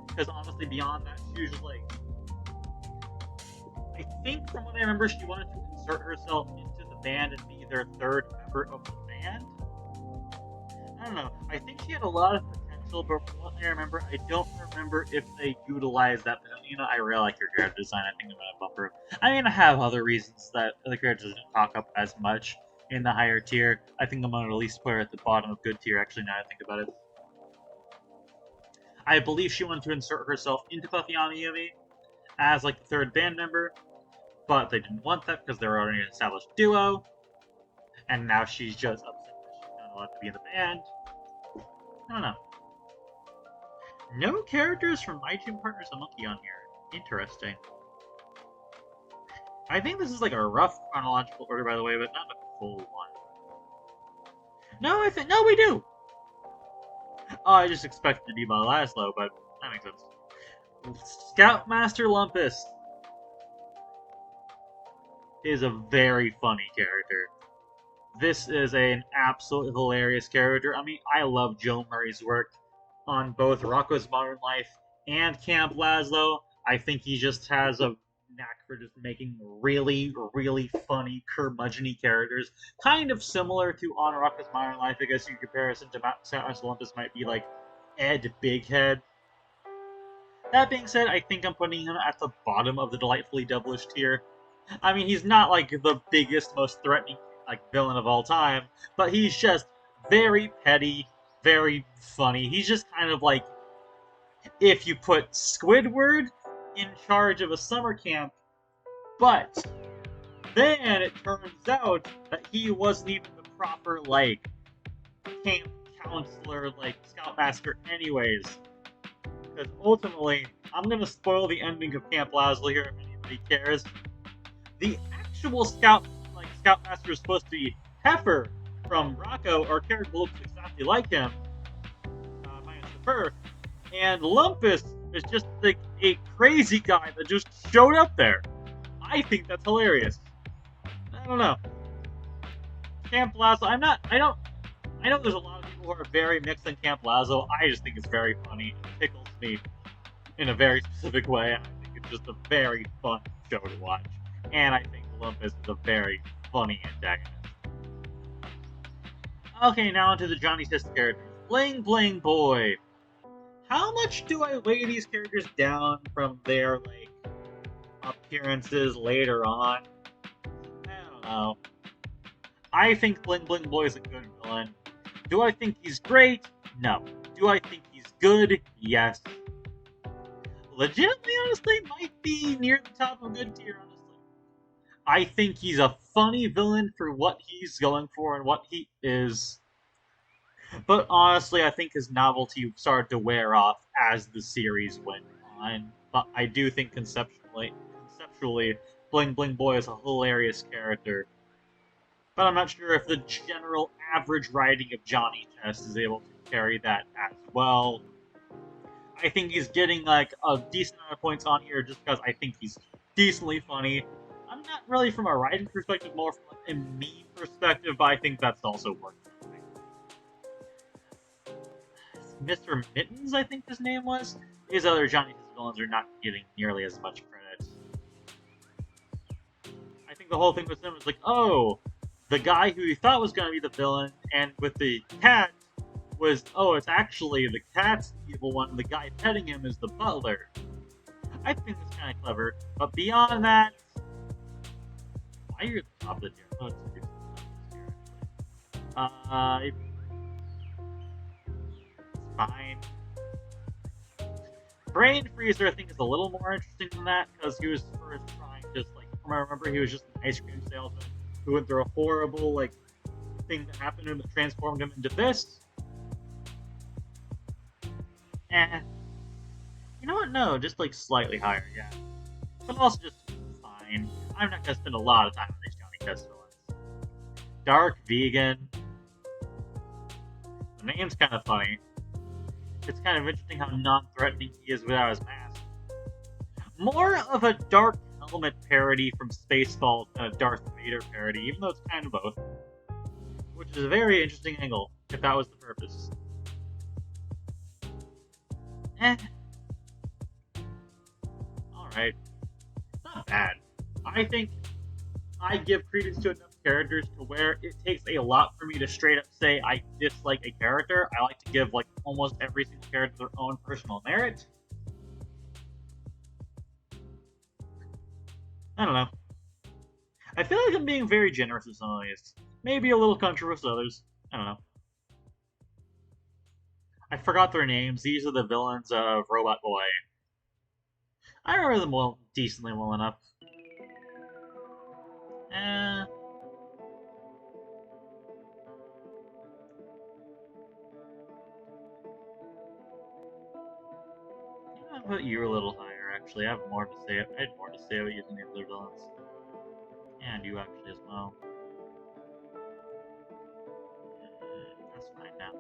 Because honestly, beyond that, she was just like. I think from what I remember, she wanted to insert herself into the band and be their third member of the band. I don't know. I think she had a lot of potential, but from what I remember, I don't remember if they utilized that. You know, I really like her character design. I think I'm gonna bump her. I mean, I have other reasons that the character doesn't talk up as much in the higher tier. I think I'm gonna at least put her at the bottom of good tier. Actually, now I think about it, I believe she wanted to insert herself into Puffy Yumi as like the third band member, but they didn't want that because they were already an established duo, and now she's just upset that she's not allowed to be in the band. I don't know. No characters from My Gym Partner's a Monkey on here. Interesting. I think this is like a rough chronological order, by the way, but not a full one. No, no, we do. Oh, I just expected to be by Laszlo, but that makes sense. Scoutmaster Lumpus is a very funny character. This is an absolutely hilarious character. I mean, I love Joe Murray's work on both Rocko's Modern Life and Camp Laszlo. I think he just has a knack for just making really, really funny, curmudgeon-y characters. Kind of similar to on Rocko's Modern Life. I guess in comparison to Scoutmaster Lumpus might be like Ed Bighead. That being said, I think I'm putting him at the bottom of the delightfully devilish tier. I mean, he's not like the biggest, most threatening like villain of all time, but he's just very petty, very funny. He's just kind of like if you put Squidward in charge of a summer camp, but then it turns out that he wasn't even the proper like camp counselor, like Scoutmaster, anyways. Because ultimately, I'm gonna spoil the ending of Camp Laszlo here if anybody cares. The actual Scoutmaster is supposed to be Heifer from Rocko, or a character who looks exactly like him, minus the fur. And Lumpus is just like a crazy guy that just showed up there. I think that's hilarious. I don't know. Camp Laszlo, I know there's a lot of people who are very mixed on Camp Laszlo. I just think it's very funny. It tickles me in a very specific way. I think it's just a very fun show to watch. And I think Lumpus is a very funny antagonist. Okay, now onto the Johnny Test characters. Bling Bling Boy. How much do I weigh these characters down from their, like, appearances later on? I don't know. I think Bling Bling Boy is a good villain. Do I think he's great? No. Do I think he's good? Yes. Legitimately, honestly, might be near the top of good tier, honestly. I think he's a funny villain for what he's going for and what he is. But honestly, I think his novelty started to wear off as the series went on. But I do think conceptually, Bling Bling Boy is a hilarious character. But I'm not sure if the general average writing of Johnny Test is able to carry that as well. I think he's getting like a decent amount of points on here just because I think he's decently funny. I'm not really from a writing perspective, more from a meme perspective, but I think that's also working. Mr. Mittens, I think his name was. His other Johnny Test villains are not getting nearly as much credit. I think the whole thing with him was like, oh, the guy who he thought was going to be the villain, and with the cat, was, oh, it's actually the cat's the evil one, and the guy petting him is the butler. I think that's kind of clever, but beyond that, why are you at the top of the tier? It's fine. Brain Freezer, I think, is a little more interesting than that, because he was first trying just, like, I remember he was just an ice cream salesman who went through a horrible, like, thing that happened to him that transformed him into this. And you know what? No, just like slightly higher, yeah. But also just fine. fine. I'm not gonna spend a lot of time on these Johnny Quest villains. Dark Vegan. The name's kind of funny. It's kind of interesting how non-threatening he is without his mask. More of a Dark Helmet parody from Spaceballs than a Darth Vader parody, even though it's kind of both. Which is a very interesting angle, if that was the purpose. Alright. Not bad. I think I give credence to enough characters to where it takes a lot for me to straight up say I dislike a character. I like to give like almost every single character their own personal merit. I don't know. I feel like I'm being very generous with some of these. Maybe a little controversial with others. I don't know. I forgot their names. These are the villains of Robot Boy. I remember them decently well enough. I'll put you a little higher, actually. I have more to say. I had more to say about using the other villains. And you actually as well. That's fine now.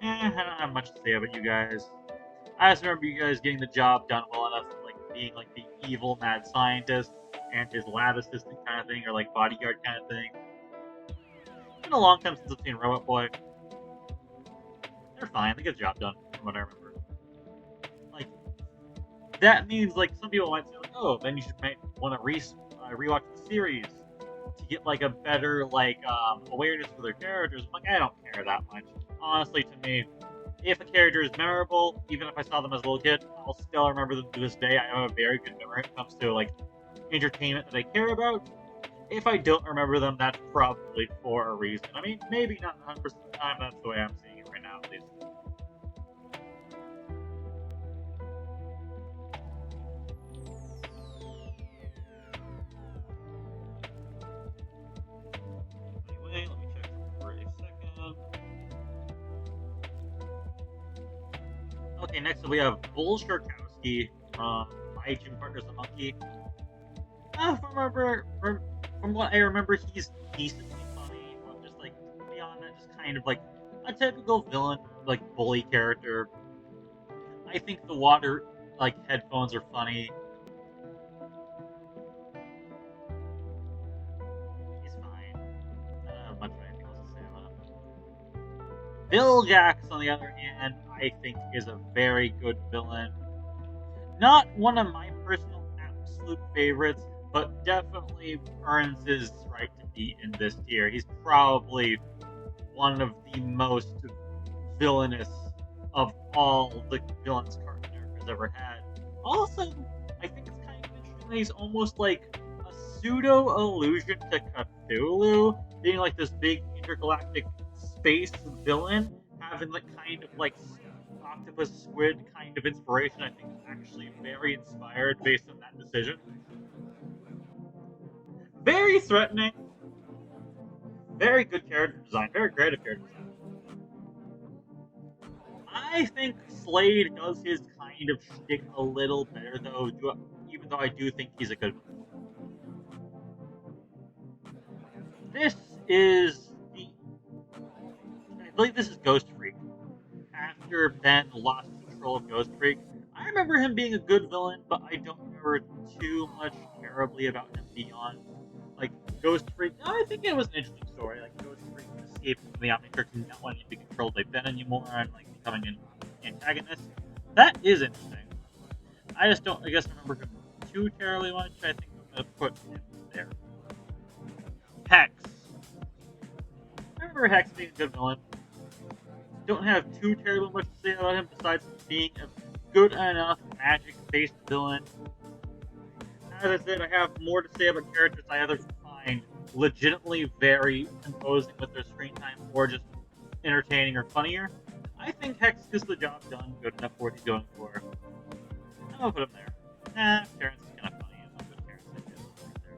I don't have much to say about you guys. I just remember you guys getting the job done well enough, like being like the evil mad scientist and his lab assistant kind of thing, or like bodyguard kind of thing. It's been a long time since I've seen Robot Boy. They're fine. They get the job done, from what I remember. Like, that means like some people might say like, oh, then you might want to rewatch the series to get like a better like awareness for their characters. I'm like, I don't care that much. Honestly, to me, if a character is memorable, even if I saw them as a little kid, I'll still remember them to this day. I have a very good memory when it comes to like entertainment that I care about. If I don't remember them, that's probably for a reason. I mean, maybe not 100% of the time, that's the way I'm seeing it right now, at least. Anyway, let me check for a second. Okay, next up we have Bull Sharkowski from My Gym Partner's a Monkey. From what I remember, he's decently funny, but just like beyond that, just kind of like a typical villain, like bully character. I think the water like headphones are funny. He's fine. I don't have much of anything else to say about him. Bill Jax, on the other hand, I think is a very good villain. Not one of my personal absolute favorites, but definitely earns his right to be in this tier. He's probably one of the most villainous of all the villains Cartoon Network has ever had. Also, I think it's kind of interesting that he's almost like a pseudo allusion to Cthulhu, being like this big intergalactic space villain, having like kind of like octopus squid kind of inspiration. I think is actually very inspired based on that decision. Very threatening. Very good character design. Very creative character design. I think Slade does his kind of shtick a little better, though, even though I do think he's a good one. This is I believe this is Ghost Freak. After Ben lost control of Ghost Freak, I remember him being a good villain, but I don't remember too much terribly about him beyond like Ghost Freak. I think it was an interesting story. Like Ghost Freak escaping from the Omnitrix and not wanting to be controlled by Ben anymore, and like becoming an antagonist. That is interesting. I just don't, I guess, remember him too terribly much. I think I'm gonna put him there. Hex. I remember Hex being a good villain. Don't have too terribly much to say about him besides being a good enough magic-based villain. As I said, I have more to say about characters I either find legitimately very imposing with their screen time or just entertaining or funnier. I think Hex gets the job done good enough for what he's going for. I'm gonna put him there. Terrence is kind of funny. I'm gonna put Terrence there.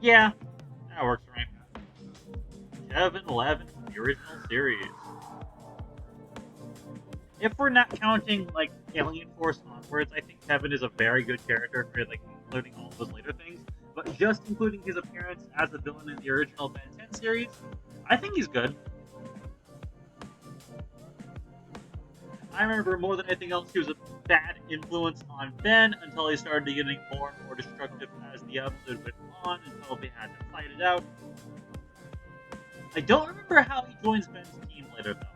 Yeah, that works for me. Kevin Levin from the original series. If we're not counting like Alien Force onwards, I think Kevin is a very good character for like including all those later things, but just including his appearance as a villain in the original Ben 10 series, I think he's good. I remember more than anything else, he was a bad influence on Ben until he started getting more and more destructive as the episode went on until they had to fight it out. I don't remember how he joins Ben's team later though.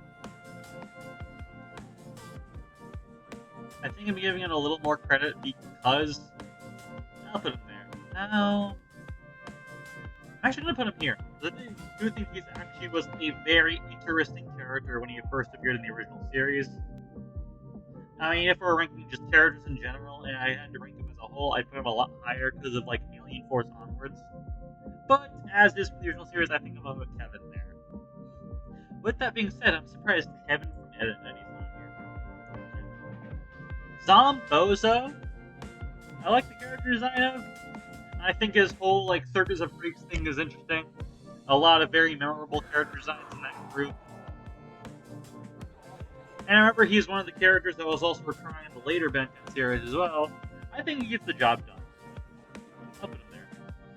I think I'm giving it a little more credit because I'll put him there. No. I'm actually gonna put him here. I do think he actually was a very interesting character when he first appeared in the original series. I mean, if we're ranking just characters in general, and I had to rank them as a whole, I'd put him a lot higher because of like Alien Force onwards. But as is for the original series, I think I'm gonna put Kevin there. With that being said, I'm surprised Kevin from Edit that he's not here. Zombozo. I like the character design of. I think his whole like Circus of Freaks thing is interesting. A lot of very memorable character designs in that group. And I remember he's one of the characters that was also recurring in the later Ben 10 series as well. I think he gets the job done. I'll put him there.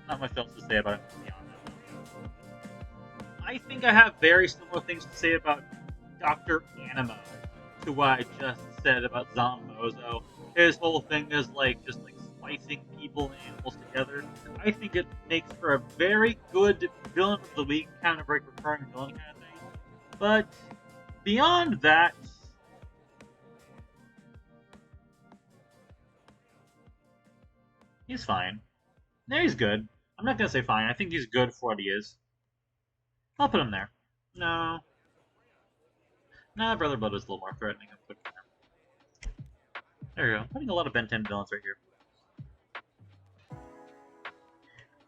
Not much else to say about him beyond that. I think I have very similar things to say about Dr. Animo to what I just said about Zombozo. His whole thing is like just like splicing people and animals together. I think it makes for a very good villain of the week, kind of like recurring villain kind of thing. But beyond that, he's fine. No, he's good. I'm not gonna say fine. I think he's good for what he is. I'll put him there. No. Nah, Brother Blood is a little more threatening. I'll put him there. There you go. I'm putting a lot of Ben 10 villains right here.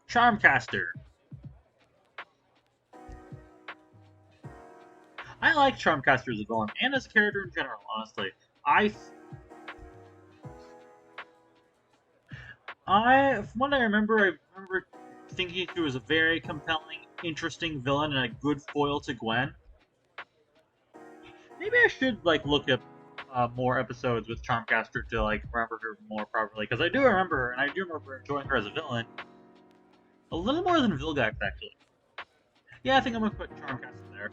Charmcaster. I like Charmcaster as a villain, and as a character in general, honestly. From what I remember thinking he was a very compelling, interesting villain and a good foil to Gwen. Maybe I should like look up more episodes with Charmcaster to like remember her more properly, because I do remember her, and I do remember enjoying her as a villain. A little more than Vilgax, actually. Yeah, I think I'm gonna put Charmcaster there.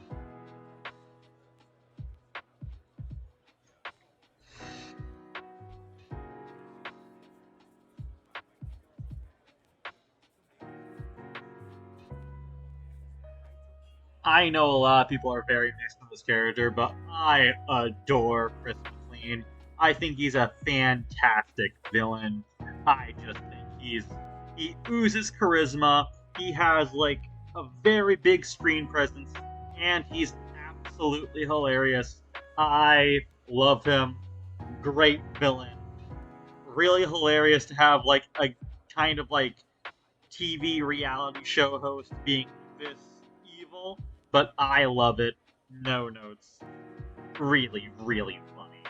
I know a lot of people are very mixed on this character, but I adore Chris McLean. I think he's a fantastic villain. I just think he oozes charisma. He has like a very big screen presence, and he's absolutely hilarious. I love him. Great villain. Really hilarious to have like a kind of like TV reality show host being this evil, but I love it. No notes. Really, really funny.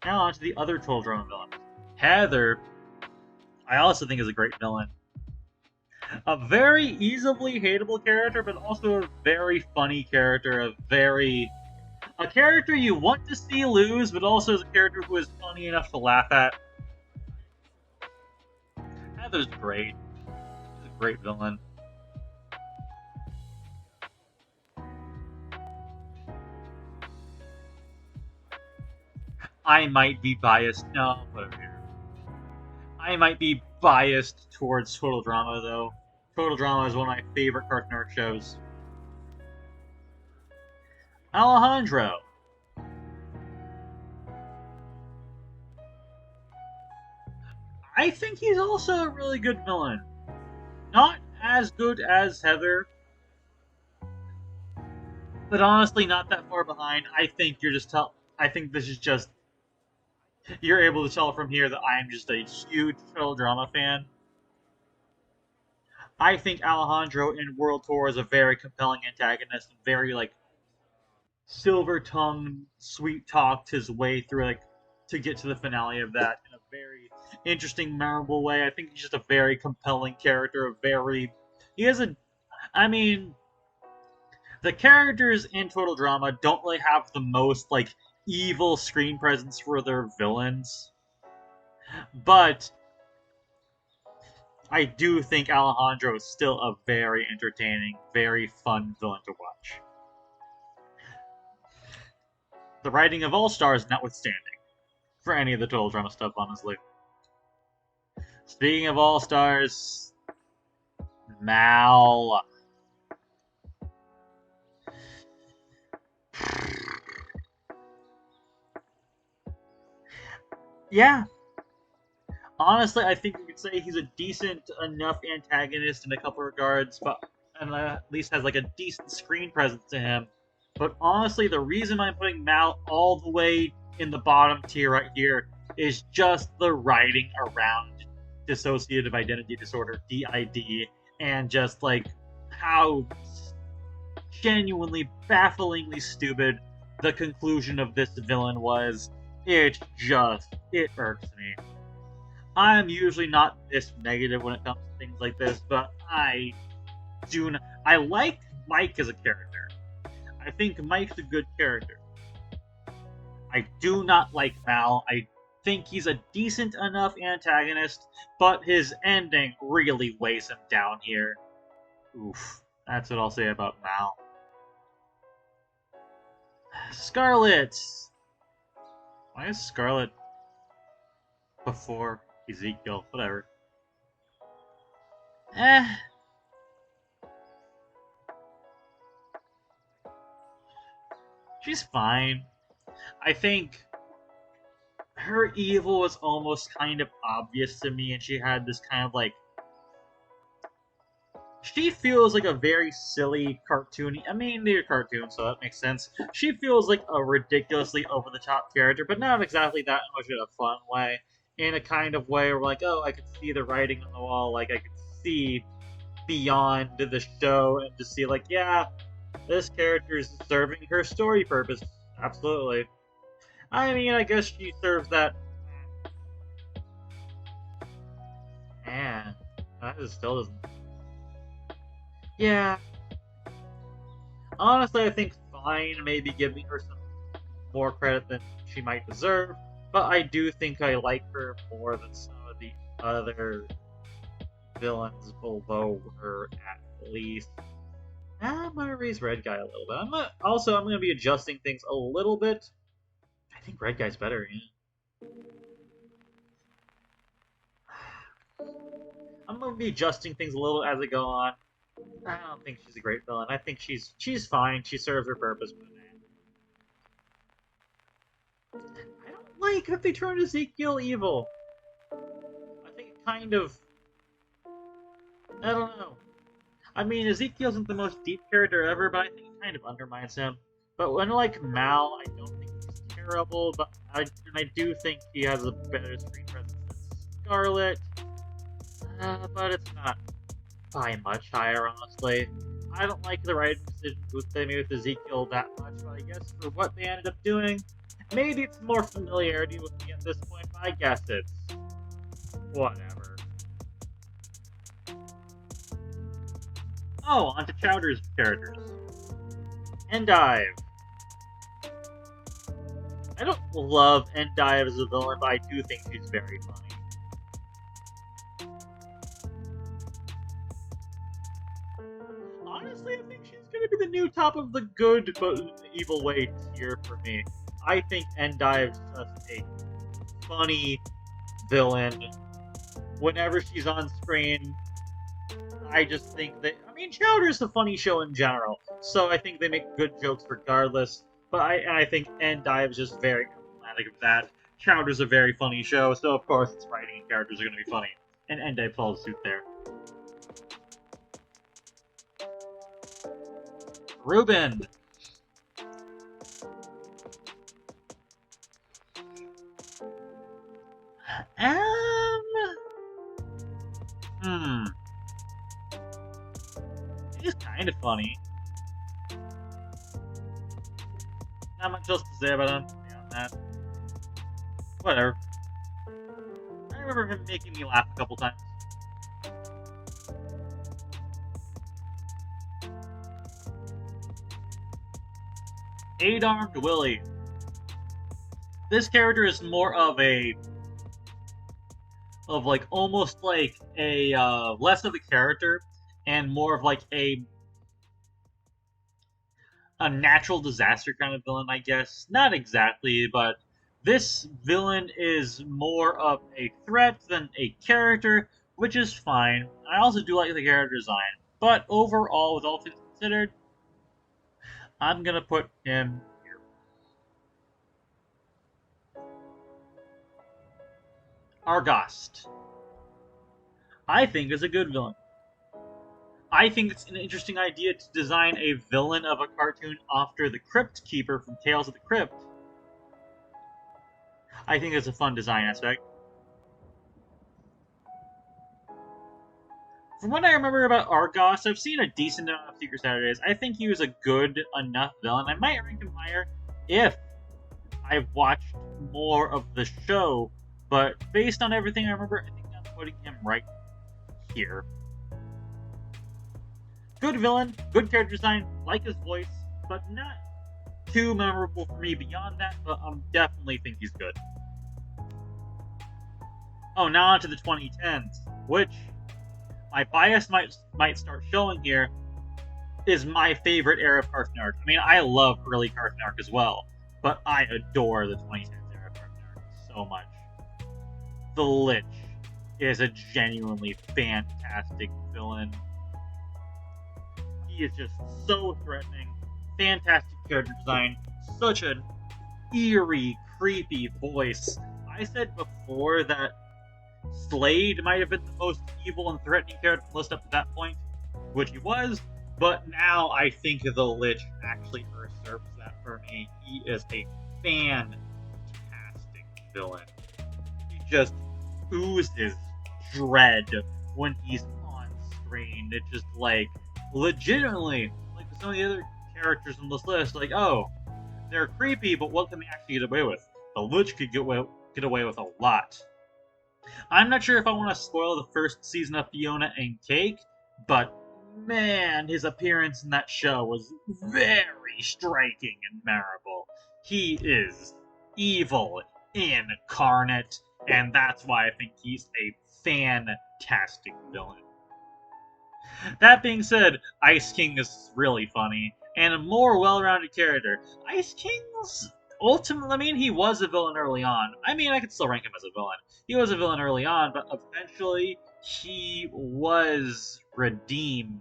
Now on to the other Total Drama villain. Heather, I also think is a great villain. A very easily hateable character, but also a very funny character. A character you want to see lose, but also is a character who is funny enough to laugh at. Heather's great. She's a great villain. I might be biased. No, whatever here. I might be biased towards Total Drama, though. Total Drama is one of my favorite Cartoon Network shows. Alejandro. I think he's also a really good villain. Not as good as Heather, but honestly not that far behind. I think this is just you're able to tell from here that I am just a huge Total Drama fan. I think Alejandro in World Tour is a very compelling antagonist, and very like silver-tongued, sweet-talked his way through like to get to the finale of that in a very interesting, memorable way. I think he's just a very compelling character. I mean, the characters in Total Drama don't really have the most like evil screen presence for their villains. But I do think Alejandro is still a very entertaining, very fun villain to watch. The writing of All Stars notwithstanding, for any of the Total Drama stuff, honestly. Speaking of All Stars, Mal. Yeah. Honestly, I think we could say he's a decent enough antagonist in a couple regards, but and at least has like a decent screen presence to him. But honestly, the reason I'm putting Mal all the way in the bottom tier right here is just the writing around dissociative identity disorder, DID, and just like how genuinely, bafflingly stupid the conclusion of this villain was. It irks me. I'm usually not this negative when it comes to things like this, but I like Mike as a character. I think Mike's a good character. I do not like Mal. I think he's a decent enough antagonist, but his ending really weighs him down here. Oof. That's what I'll say about Mal. Scarlet! Why is Scarlet before Ezekiel? Whatever. She's fine. I think her evil was almost kind of obvious to me, and she had this kind of like. She feels like a very silly, cartoony. I mean, they're cartoons, so that makes sense. She feels like a ridiculously over the top character, but not exactly that much in a fun way. In a kind of way where, like, oh, I could see the writing on the wall, like, I could see beyond the show and just see, like, yeah, this character is serving her story purpose. Absolutely. I mean, I guess she serves that. Man, that just still doesn't. Yeah. Honestly, I think fine, maybe giving her some more credit than she might deserve, but I do think I like her more than some of the other villains below her, at least. I'm gonna raise Red Guy a little bit. I'm gonna be adjusting things a little bit. I think Red Guy's better, yeah. I'm gonna be adjusting things a little as I go on. I don't think she's a great villain. I think she's fine. She serves her purpose. But I don't like that they turned Ezekiel evil. I think it kind of. I don't know. I mean, Ezekiel isn't the most deep character ever, but I think it kind of undermines him. But unlike Mal, I don't think he's terrible, but I do think he has a better screen presence than Scarlet. But it's not by much higher, honestly. I don't like the writing decisions they made with Ezekiel that much, but I guess for what they ended up doing, maybe it's more familiarity with me at this point, but I guess it's whatever. Oh, onto Chowder's characters. Endive. I don't love Endive as a villain, but I do think she's very funny. Honestly, I think she's gonna be the new top of the good but evil way tier for me. I think Endive's just a funny villain. Whenever she's on screen, I just think that. I mean, Chowder's a funny show in general, so I think they make good jokes regardless. But I think Endive is just very emblematic of that. Chowder's a very funny show, so of course its writing and characters are going to be funny, and Endive follows suit there. Ruben. He's kind of funny. Not much else to say about him beyond that. Whatever. I remember him making me laugh a couple times. Eight-Armed Willie. This character is more of like almost like a less of a character and more of like a natural disaster kind of villain, I guess. Not exactly, but this villain is more of a threat than a character, which is fine. I also do like the character design, but overall, with all things considered, I'm gonna put him here. Argast. I think is a good villain. I think it's an interesting idea to design a villain of a cartoon after the Crypt Keeper from Tales of the Crypt. I think it's a fun design aspect. From what I remember about Argos, I've seen a decent amount of Secret Saturdays. I think he was a good enough villain. I might rank him higher if I watched more of the show, but based on everything I remember, I think I'm putting him right here. Good villain, good character design, like his voice, but not too memorable for me beyond that, but I definitely think he's good. Oh, now on to the 2010s, which my bias might start showing here, is my favorite era of Cartoon Network. I mean, I love early Cartoon Network as well, but I adore the 2010s era of Cartoon Network so much. The Lich is a genuinely fantastic villain. He is just so threatening, fantastic character design, such an eerie, creepy voice. I said before that Slade might have been the most evil and threatening character list up to that point, which he was, but now I think the Lich actually usurps that for me. He is a fantastic villain. He just oozes dread when he's on screen. It's just like, legitimately, like some of the other characters on this list, like, oh, they're creepy, but what can they actually get away with? The Lich could get away with a lot. I'm not sure if I want to spoil the first season of Fiona and Cake, but man, his appearance in that show was very striking and memorable. He is evil incarnate, and that's why I think he's a fantastic villain. That being said, Ice King is really funny, and a more well-rounded character. Ice King's ultimately, I mean, he was a villain early on. I mean, I could still rank him as a villain. He was a villain early on, but eventually he was redeemed.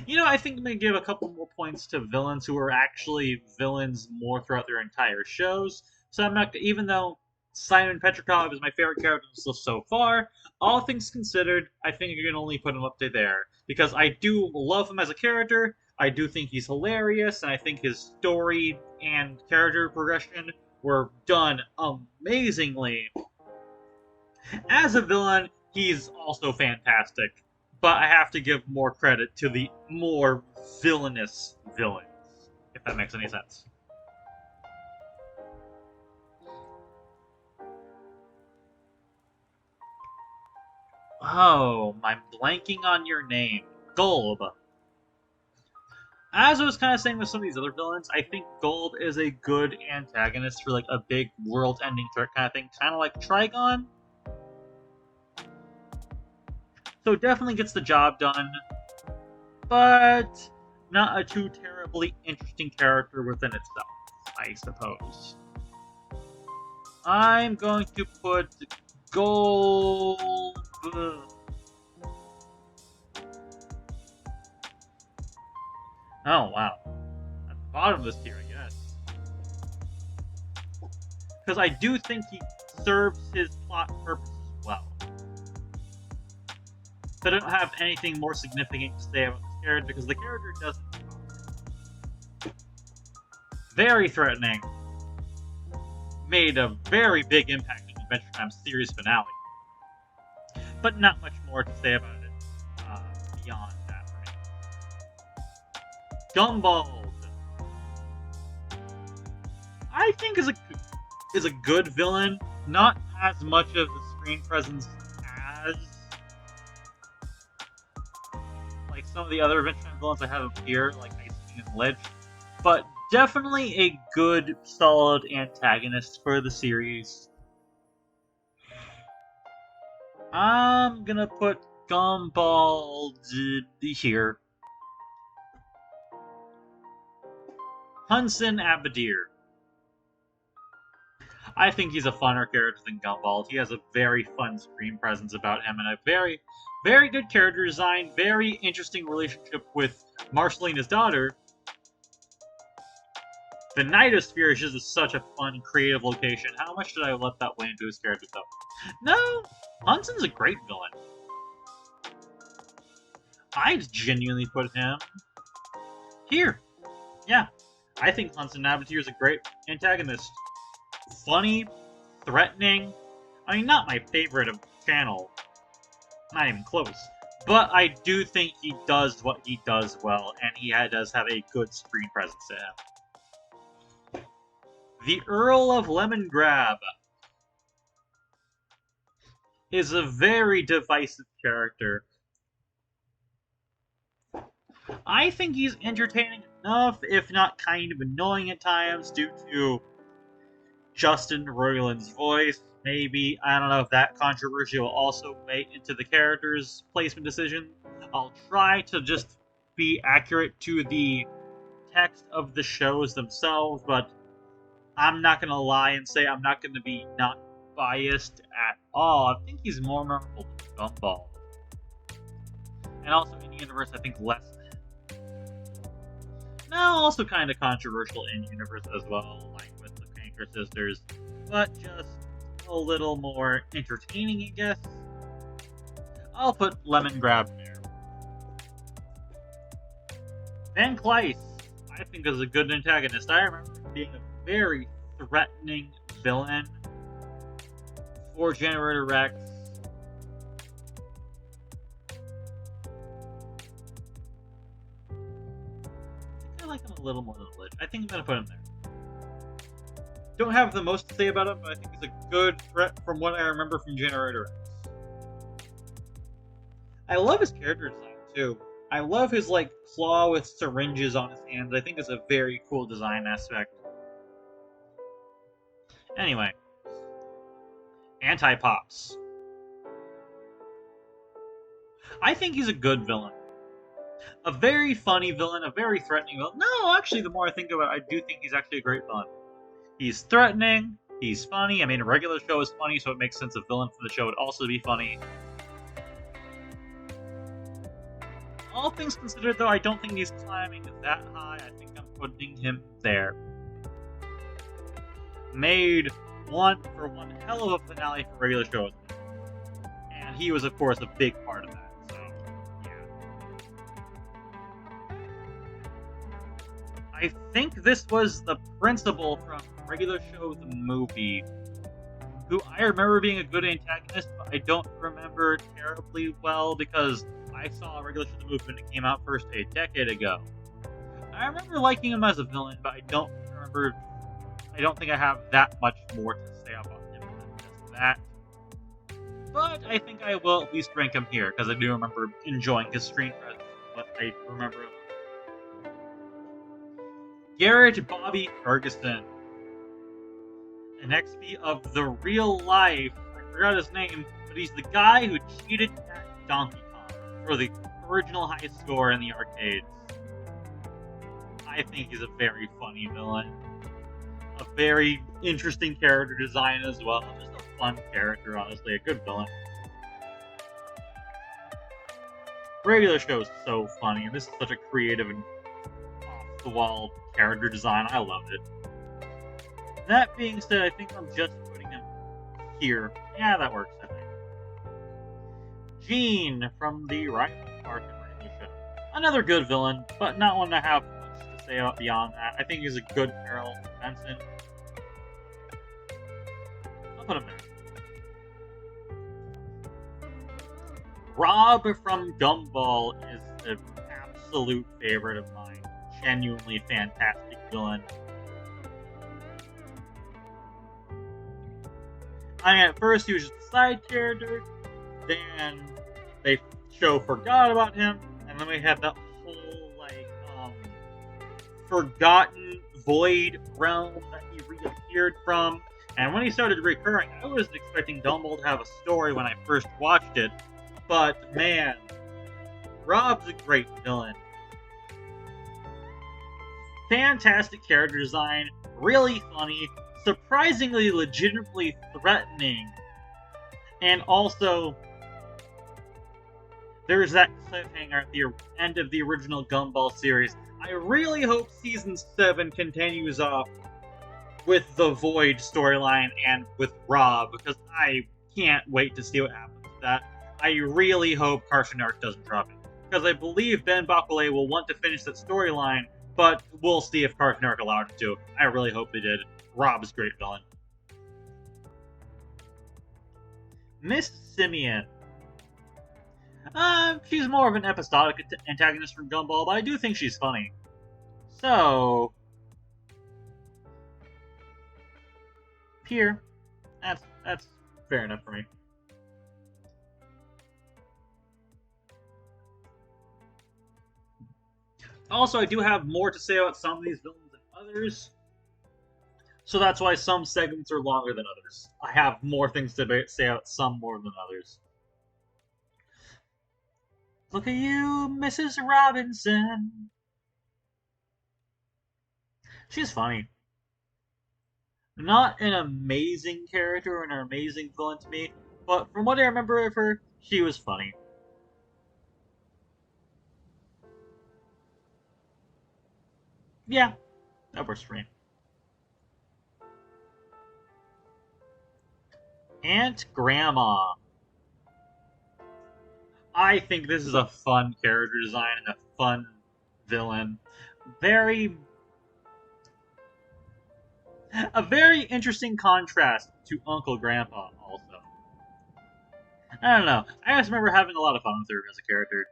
You know, I think I'm gonna give a couple more points to villains who are actually villains more throughout their entire shows. So I'm not, even though Simon Petrikov is my favorite character so far, all things considered, I think you can only put him up to there. Because I do love him as a character, I do think he's hilarious, and I think his story and character progression were done amazingly. As a villain, he's also fantastic, but I have to give more credit to the more villainous villains, if that makes any sense. Oh, I'm blanking on your name. Gold. As I was kind of saying with some of these other villains, I think Gold is a good antagonist for like a big world-ending threat kind of thing, kind of like Trigon. So definitely gets the job done, but not a too terribly interesting character within itself, I suppose. I'm going to put Gold... Oh, wow. At the bottom of this tier, I guess. Because I do think he serves his plot purposes well. But I don't have anything more significant to say about this character, because the character doesn't talk. Very threatening. Made a very big impact in Adventure Time's series finale. But not much more to say about it beyond that for me. Gumball, I think is a good villain. Not as much of the screen presence as like some of the other Adventure Time villains I have up here, like Ice King and Lich, but Definitely a good, solid antagonist for the series. I'm gonna put Gumball here. Hudson Abadir. I think he's a funner character than Gumball. He has a very fun screen presence about him and a very, very good character design, very interesting relationship with Marcelina's daughter. The Nightosphere is just such a fun, creative location. How much did I let that weigh into his character stuff? No, Hudson's a great villain. I'd genuinely put him here. Yeah, I think Hudson Abadir is a great antagonist. Funny, threatening. I mean, not my favorite of channel. Not even close. But I do think he does what he does well, and he does have a good screen presence to him. The Earl of Lemongrab is a very divisive character. I think he's entertaining enough, if not kind of annoying at times, due to Justin Roiland's voice. Maybe, I don't know if that controversy will also weigh into the character's placement decision. I'll try to just be accurate to the text of the shows themselves, but I'm not gonna lie and say I'm not gonna be not biased at all. I think he's more memorable than Gumball. And also in universe, I think less. No, also kind of controversial in universe as well, like with the Kanker sisters, but just a little more entertaining, I guess. I'll put Lemongrab there. Van Kleiss, I think, is a good antagonist. I remember being a very threatening villain for Generator Rex. I like him a little more than Lich. I think I'm gonna put him there. Don't have the most to say about him, but I think he's a good threat from what I remember from Generator X. I love his character design, too. I love his, claw with syringes on his hands. I think it's a very cool design aspect. Anyway. Anti-Pops. I think he's a good villain. A very funny villain, a very threatening villain. No, actually, the more I think about it, I do think he's actually a great villain. He's threatening, he's funny. I mean, a regular show is funny, so it makes sense a villain for the show would also be funny. All things considered, though, I don't think he's climbing that high. I think I'm putting him there. Made one hell of a finale for regular shows. And he was, of course, a big part of that. So, yeah. I think this was the principal from Regular Show the movie, who I remember being a good antagonist, but I don't remember terribly well because I saw Regular Show the movie when it came out first a decade ago. I remember liking him as a villain, but I don't think I have that much more to say about him than just that. But I think I will at least rank him here, because I do remember enjoying his screen presence, but I remember Garrett Bobby Ferguson, an XP of the real life. I forgot his name, but he's the guy who cheated at Donkey Kong for the original high score in the arcades. I think he's a very funny villain. A very interesting character design as well. Just a fun character, honestly. A good villain. Regular Show is so funny, and this is such a creative and off-the-wall character design. I loved it. That being said, I think I'm just putting him here. Yeah, that works, I think. Gene from the Rival Park and Radio Show. Another good villain, but not one I have much to say about beyond that. I think he's a good parallel to Benson. I'll put him there. Rob from Gumball is an absolute favorite of mine. Genuinely fantastic villain. I mean, at first he was just a side character, then they forgot about him, and then we had that whole, forgotten void realm that he reappeared from. And when he started recurring, I wasn't expecting Gumball to have a story when I first watched it. But man, Rob's a great villain. Fantastic character design, really funny, surprisingly legitimately threatening, and also there's that cliffhanger at the end of the original Gumball series. I really hope Season 7 continues off with the Void storyline and with Rob, because I can't wait to see what happens with that. I really hope Cartoon Network doesn't drop it, because I believe Ben Bakalay will want to finish that storyline, but we'll see if Cartoon Network allowed him to. I really hope they did. Rob's a great villain. Miss Simian. She's more of an episodic antagonist from Gumball, but I do think she's funny. So, here, that's fair enough for me. Also, I do have more to say about some of these villains than others, so that's why some segments are longer than others. I have more things to say about some more than others. Look at you, Mrs. Robinson. She's funny. Not an amazing character or an amazing villain to me, but from what I remember of her, she was funny. Yeah, that works for me. Aunt Grandma. I think this is a fun character design and a fun villain. A very interesting contrast to Uncle Grandpa, also. I don't know. I just remember having a lot of fun with her as a character.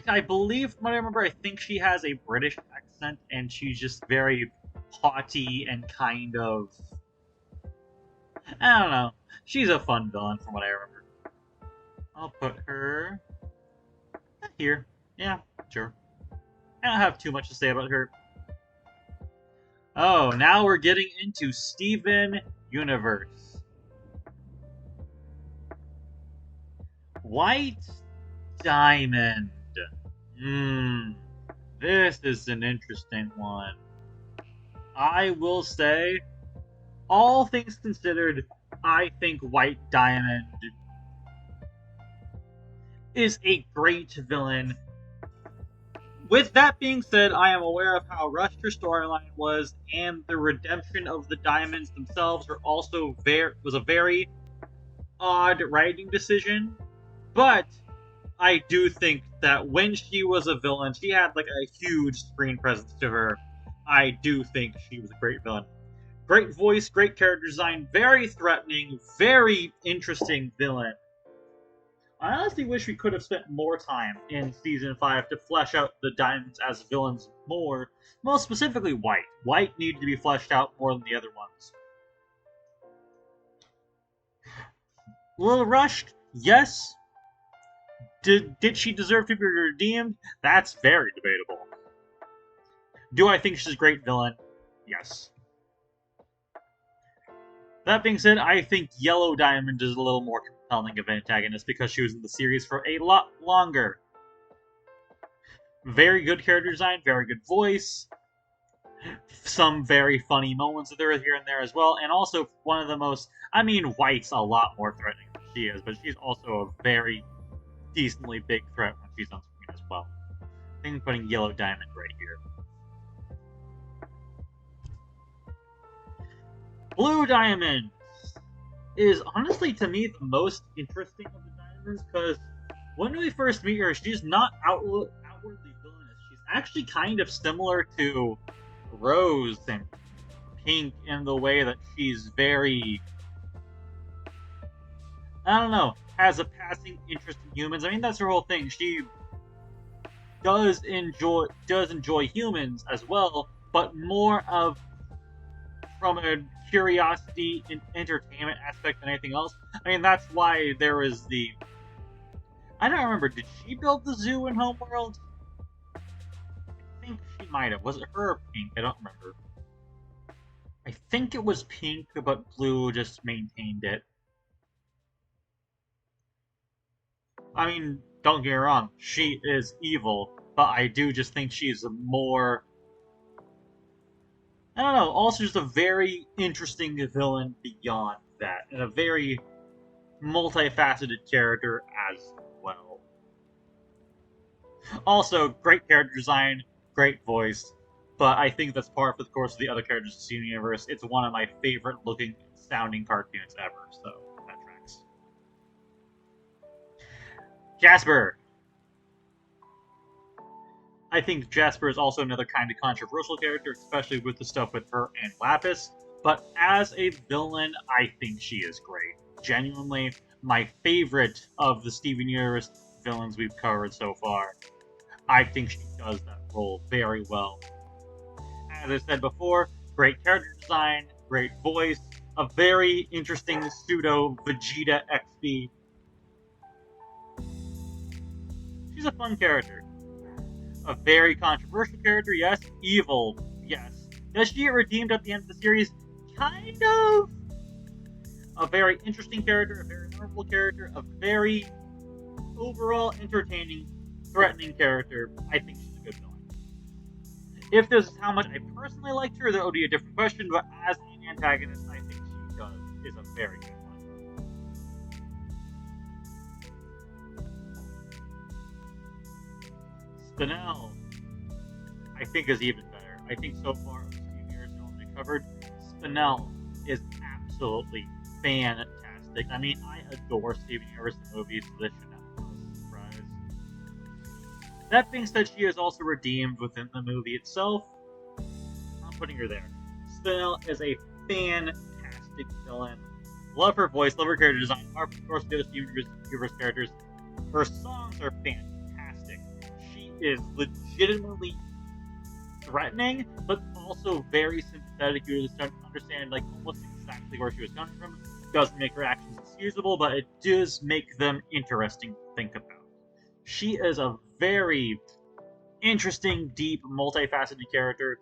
I believe, from what I remember, I think she has a British accent, and she's just very haughty and kind of... I don't know. She's a fun villain, from what I remember. I'll put her... here. Yeah, sure. I don't have too much to say about her. Oh, now we're getting into Steven Universe. White Diamond. This is an interesting one. I will say, all things considered, I think White Diamond is a great villain. With that being said, I am aware of how rushed her storyline was, and the redemption of the diamonds themselves was a very odd writing decision. But I do think that when she was a villain, she had like a huge screen presence to her. I do think she was a great villain. Great voice, great character design, very threatening, very interesting villain. I honestly wish we could have spent more time in Season 5 to flesh out the Diamonds as villains more. Most specifically, White. White needed to be fleshed out more than the other ones. A little rushed? Yes. Did she deserve to be redeemed? That's very debatable. Do I think she's a great villain? Yes. That being said, I think Yellow Diamond is a little more compelling of an antagonist because she was in the series for a lot longer. Very good character design, very good voice, some very funny moments that there are here and there as well, and also one of the most... I mean, White's a lot more threatening than she is, but she's also a very decently big threat when she's on screen as well. I think I'm putting Yellow Diamond right here. Blue Diamond is honestly, to me, the most interesting of the Diamonds, because when we first meet her, she's not outwardly villainous. She's actually kind of similar to Rose and Pink in the way that she's very... I don't know, has a passing interest in humans. I mean, that's her whole thing. She does enjoy humans as well, but more of from a curiosity and entertainment aspect than anything else. I mean, that's why there was the... I don't remember, did she build the zoo in Homeworld? I think she It might have. Was it her or Pink? I don't remember. I think it was Pink, but Blue just maintained it. I mean, don't get me wrong, she is evil, but I do just think she's a more... I don't know, also just a very interesting villain beyond that, and a very multifaceted character as well. Also, great character design, great voice, but I think that's par for the course of the other characters in the Steven Universe. It's one of my favorite looking, sounding cartoons ever, so that tracks. Jasper! I think Jasper is also another kind of controversial character, especially with the stuff with her and Lapis, but as a villain, I think she is great. Genuinely, my favorite of the Steven Universe villains we've covered so far. I think she does that role very well. As I said before, great character design, great voice, a very interesting pseudo-Vegeta XP. She's a fun character. A very controversial character, yes. Evil, yes. Does she get redeemed at the end of the series? Kind of. A very interesting character, a very memorable character, a very overall entertaining, threatening character. I think she's a good villain. If this is how much I personally liked her, that would be a different question, but as an antagonist, I think she is a very good one. Spinel, I think, is even better. I think so far of the Steven Universe villains we covered, Spinel is absolutely fantastic. I mean, I adore Steven Universe movies, so this should not be a surprise. That being said, she is also redeemed within the movie itself. I'm putting her there. Spinel is a fantastic villain. Love her voice, love her character design. Of course, the other Steven Universe characters. Her songs are fantastic. She is legitimately threatening, but also very sympathetic. You just understand, like, almost exactly where she was coming from. Doesn't make her actions excusable, but it does make them interesting to think about. She is a very interesting, deep, multifaceted character.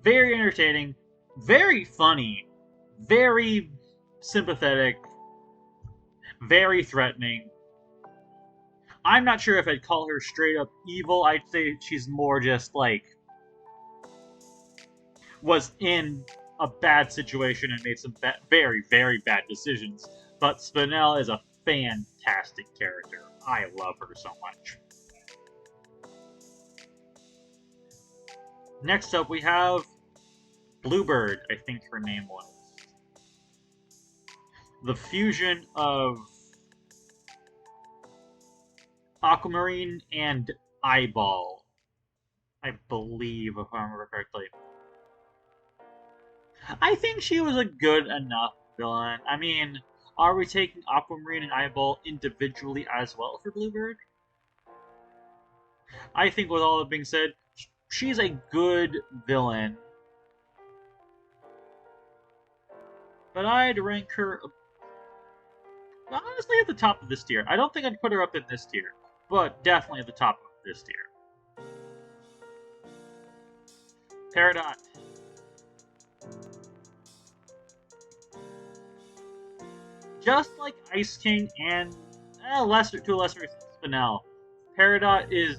Very entertaining, very funny, very sympathetic, very threatening. I'm not sure if I'd call her straight up evil. I'd say she's more just like was in a bad situation and made some very, very bad decisions. But Spinel is a fantastic character. I love her so much. Next up, we have Bluebird, I think her name was. The fusion of Aquamarine and Eyeball, I believe, if I remember correctly. I think she was a good enough villain. I mean, are we taking Aquamarine and Eyeball individually as well for Bluebird? I think with all that being said, she's a good villain. But I'd rank her honestly at the top of this tier. I don't think I'd put her up in this tier, but definitely at the top of this tier. Peridot. Just like Ice King and to a lesser extent Spinel, Peridot is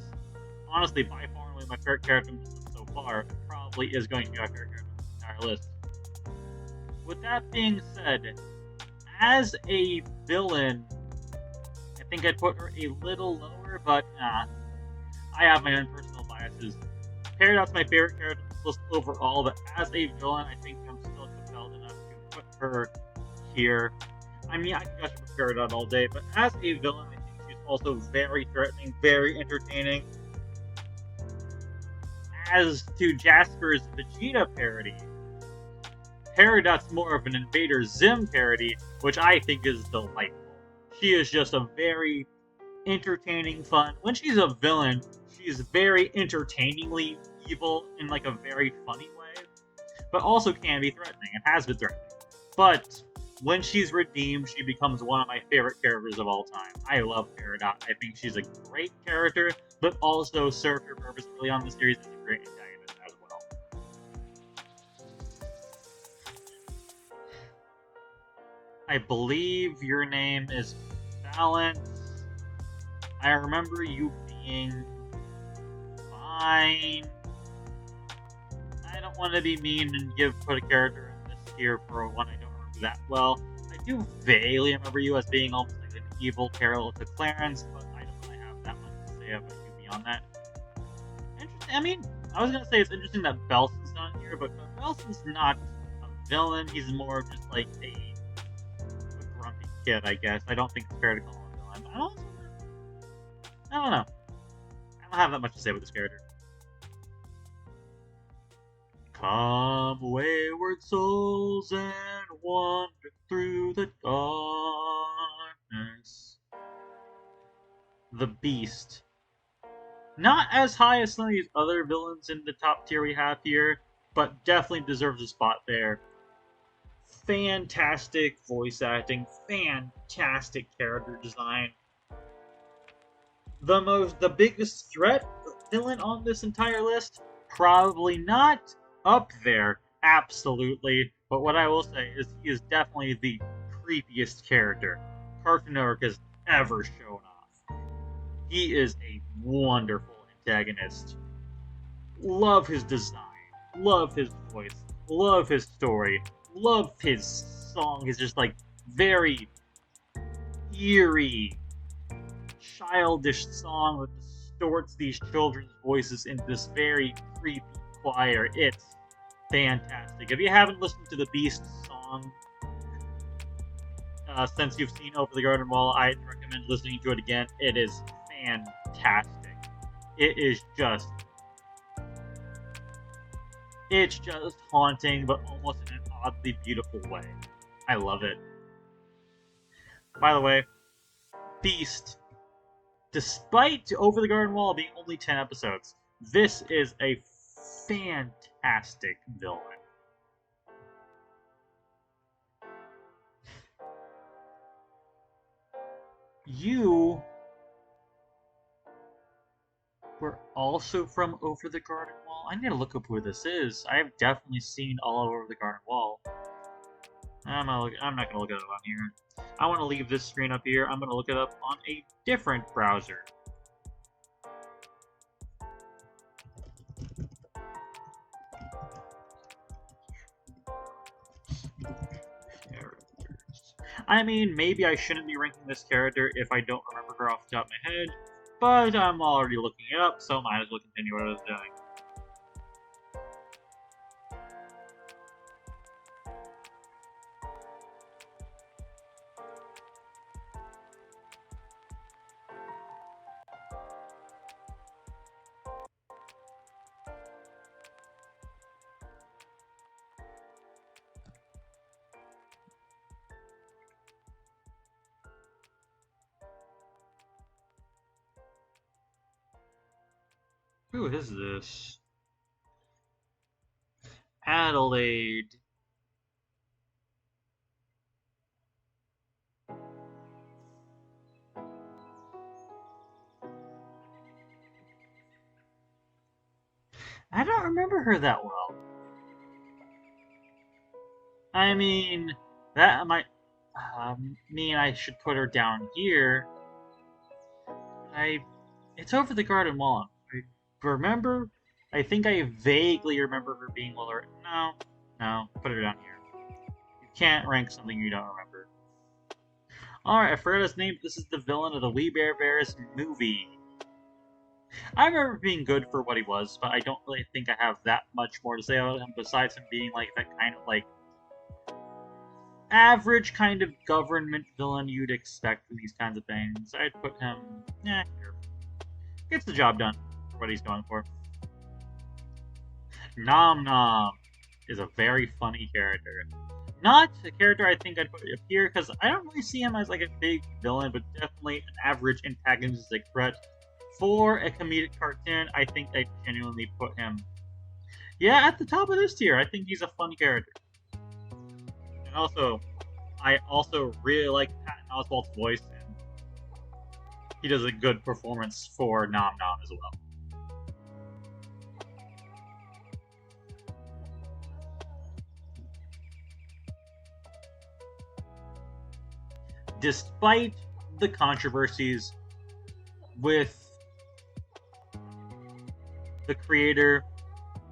honestly by far and away my favorite character so far. Probably is going to be my favorite character in the entire list. With that being said, as a villain, I think I'd put her a little lower, but I have my own personal biases. Peridot's my favorite character in this list overall, but as a villain, I think I'm still compelled enough to put her here. I mean, I can gush about Peridot all day, but as a villain, I think she's also very threatening, very entertaining. As to Jasper's Vegeta parody, Peridot's more of an Invader Zim parody, which I think is delightful. She is just a very entertaining, fun... When she's a villain, she's very entertainingly evil in like a very funny way, but also can be threatening and has been threatening. But when she's redeemed, she becomes one of my favorite characters of all time. I love Peridot. I think she's a great character, but also served her purpose early on in the series as a great antagonist as well. I believe your name is Balance. I remember you being fine. I don't want to be mean and put a character in this tier for one I don't remember that well. I do vaguely remember you as being almost like an evil parallel to Clarence, but I don't really have that much to say about you beyond that. Interesting. I mean, I was gonna say it's interesting that Belson's not here, but Belson's not a villain. He's more just like a grumpy kid, I guess. I don't think it's fair to call him a villain. I don't know. I don't have that much to say with this character. Come, wayward souls, and wander through the darkness. The Beast. Not as high as some of these other villains in the top tier we have here, but definitely deserves a spot there. Fantastic voice acting, fantastic character design. The biggest threat villain on this entire list? Probably not. Up there, absolutely. But what I will say is he is definitely the creepiest character Cartoon Network has ever shown off. He is a wonderful antagonist. Love his design, love his voice, love his story, love his song. He's just like very eerie, childish song that distorts these children's voices into this very creepy choir. It's fantastic. If you haven't listened to the Beast song since you've seen Over the Garden Wall, I'd recommend listening to it again. It is fantastic. It's just haunting, but almost in an oddly beautiful way. I love it. By the way, Beast, despite Over the Garden Wall being only 10 episodes, this is a fantastic villain. You were also from Over the Garden Wall? I need to look up who this is. I have definitely seen all Over the Garden Wall. I'm not going to look it up on here. I want to leave this screen up here. I'm going to look it up on a different browser. I mean, maybe I shouldn't be ranking this character if I don't remember her off the top of my head, but I'm already looking it up, so might as well continue what I was doing. Who is this? Adelaide. I don't remember her that well. I mean, that might mean I should put her down here. It's Over the Garden Wall. Remember? I think I vaguely remember her being lower. No, put her down here. You can't rank something you don't remember. Alright, I forgot his name. This is the villain of the We Bare Bears movie. I remember being good for what he was, but I don't really think I have that much more to say about him besides him being like that kind of like average kind of government villain you'd expect from these kinds of things. I'd put him, here. Gets the job done. What he's going for. Nom Nom is a very funny character. Not a character I think I'd put up here, because I don't really see him as like a big villain, but definitely an average antagonistic threat. For a comedic cartoon, I think I'd genuinely put him, at the top of this tier. I think he's a fun character. And also, I also really like Patton Oswalt's voice, and he does a good performance for Nom Nom as well. Despite the controversies with the creator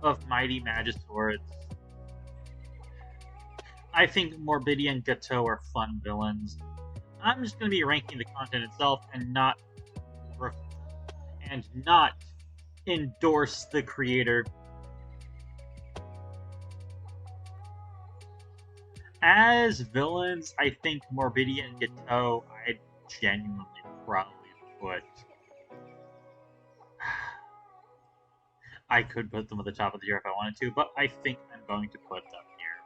of Mighty Magiswords, I think Morbidia and Gateau are fun villains. I'm just going to be ranking the content itself and not endorse the creator. As villains, I think Morbidia and Gateau, I'd genuinely probably put. I could put them at the top of the tier if I wanted to, but I think I'm going to put them here.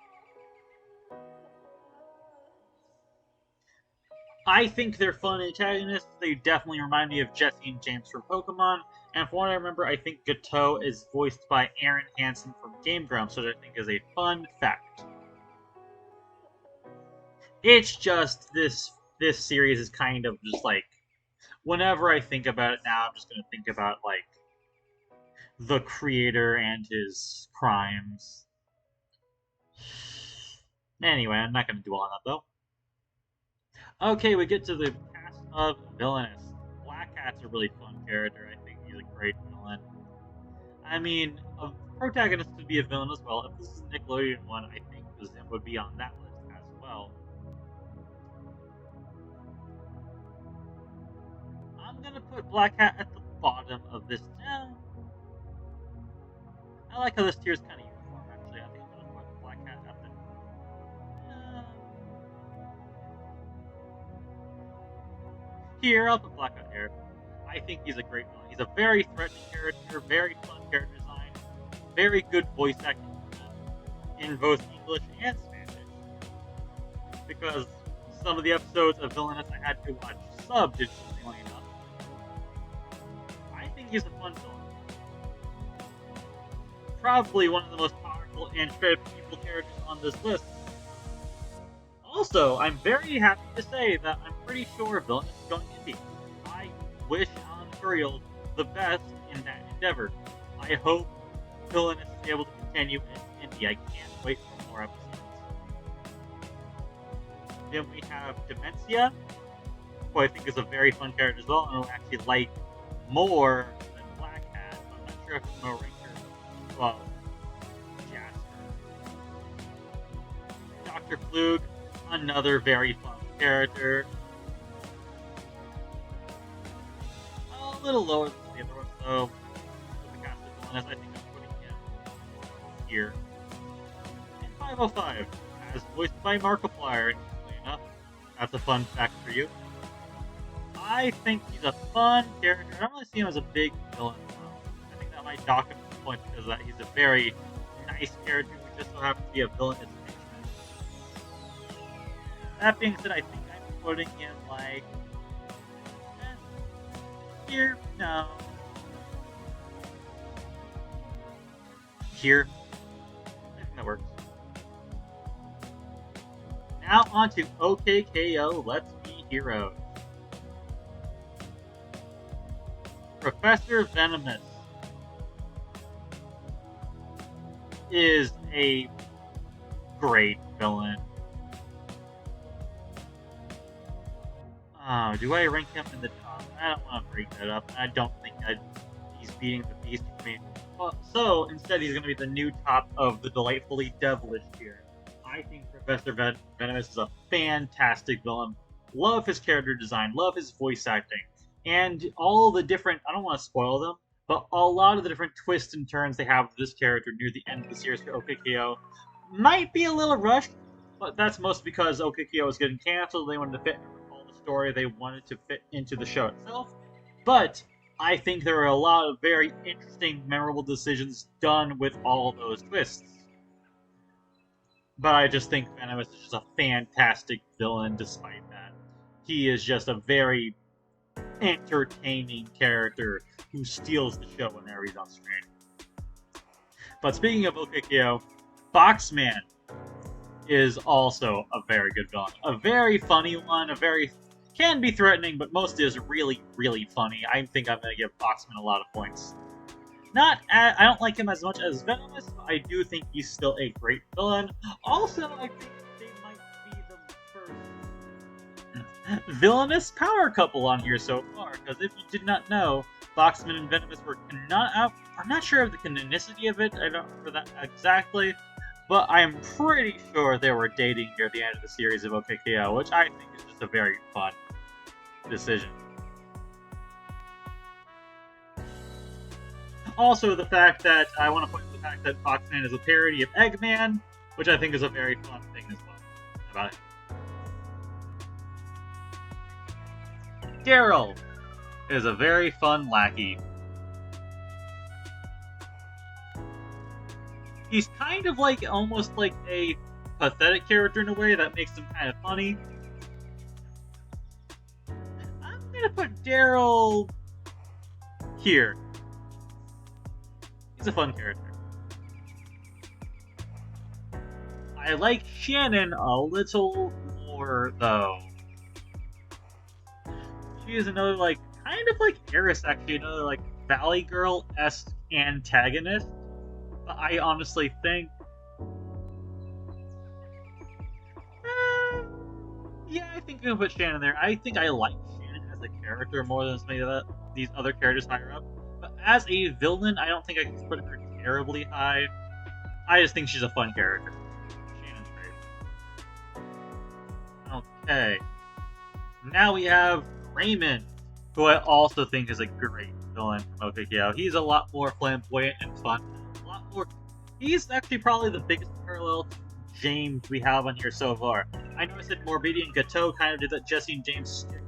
I think they're fun antagonists. They definitely remind me of Jesse and James from Pokemon. And from what I remember, I think Gateau is voiced by Aaron Hansen from Game Grumps, which I think is a fun fact. It's just this series is kind of just like, whenever I think about it now, I'm just going to think about like the creator and his crimes. Anyway, I'm not going to dwell on that though. Okay, we get to the cast of Villainous. Black Cat's a really fun character. I think he's a great villain. I mean, a protagonist could be a villain as well. If this is a Nickelodeon one, I think Zim would be on that list as well. I'm gonna put Black Cat at the bottom of this now. I like how this tier is kind of uniform, actually. I think I'm gonna put Black Cat at the... Here, I'll put Black Cat here. I think he's a great villain. He's a very threatening character, very fun character design, very good voice acting in both English and Spanish. Because some of the episodes of Villainous I had to watch subbed, interestingly enough. I think he's a fun villain. Probably one of the most powerful and people characters on this list. Also, I'm very happy to say that I'm pretty sure Villainous is going indie. I wish Alan Curiel the best in that endeavor. I hope Villainous is able to continue in indie. I can't wait for more episodes. Then we have Dementia, who I think is a very fun character as well, and I actually like more than Black Cat. I'm not sure if I'm going to rank her above Jasper. Dr. Flug, another very fun character. A little lower than the other ones, though. With the cast of Villainous, I think I'm putting him here. And 505, as voiced by Markiplier, interestingly enough. That's a fun fact for you. I think he's a fun character. I don't really see him as a big villain, though. I think that might dock him some points because that he's a very nice character who just so happens to be a villain. That being said, I think I'm putting him like here. No. Here. I think that works. Now on to OKKO, Let's Be Heroes. Professor Venomous is a great villain. Oh, do I rank him in the top? I don't want to break that up. I don't think he's beating the beast for me. Well, so instead, he's going to be the new top of the delightfully devilish tier. I think Professor Venomous is a fantastic villain. Love his character design, love his voice acting, and all the different, I don't want to spoil them, but a lot of the different twists and turns they have with this character near the end of the series for OKKO might be a little rushed, but that's mostly because OKKO is getting canceled. They wanted to fit all the story they wanted to fit into the show itself. But I think there are a lot of very interesting, memorable decisions done with all those twists. But I just think Venomous is just a fantastic villain despite that. He is just a very entertaining character who steals the show whenever he's on screen. But speaking of OKKO, Boxman. is also a very good villain. A very funny one, can be threatening, but mostly is really, really funny. I think I'm gonna give Boxman a lot of points. I don't like him as much as Venomous, but I do think he's still a great villain. Also, I think they might be the first villainous power couple on here so far, because if you did not know, Boxman and Venomous were not out. I'm not sure of the canonicity of it, I don't remember that exactly, but I'm pretty sure they were dating near the end of the series of OKKO, which I think is just a very fun decision. Also, the fact that I want to point out the fact that Boxman is a parody of Eggman, which I think is a very fun thing as well about it. Daryl is a very fun lackey. He's kind of like almost like a pathetic character in a way that makes him kind of funny. I'm gonna put Daryl here. He's a fun character. I like Shannon a little more, though. She is another, like, kind of like Eris, actually, another, like, Valley Girl-esque antagonist. But I honestly think... yeah, I think I'm gonna put Shannon there. I think I like Shannon as a character more than some of these other characters higher up. But as a villain, I don't think I can put her terribly high. I just think she's a fun character. Shannon's great. Okay. Now we have Raymond, who I also think is a great villain from OKKO. He's a lot more flamboyant and fun. A lot more. He's actually probably the biggest parallel to James we have on here so far. I know I said Morbidi and Gateau kind of did that Jesse and James shtick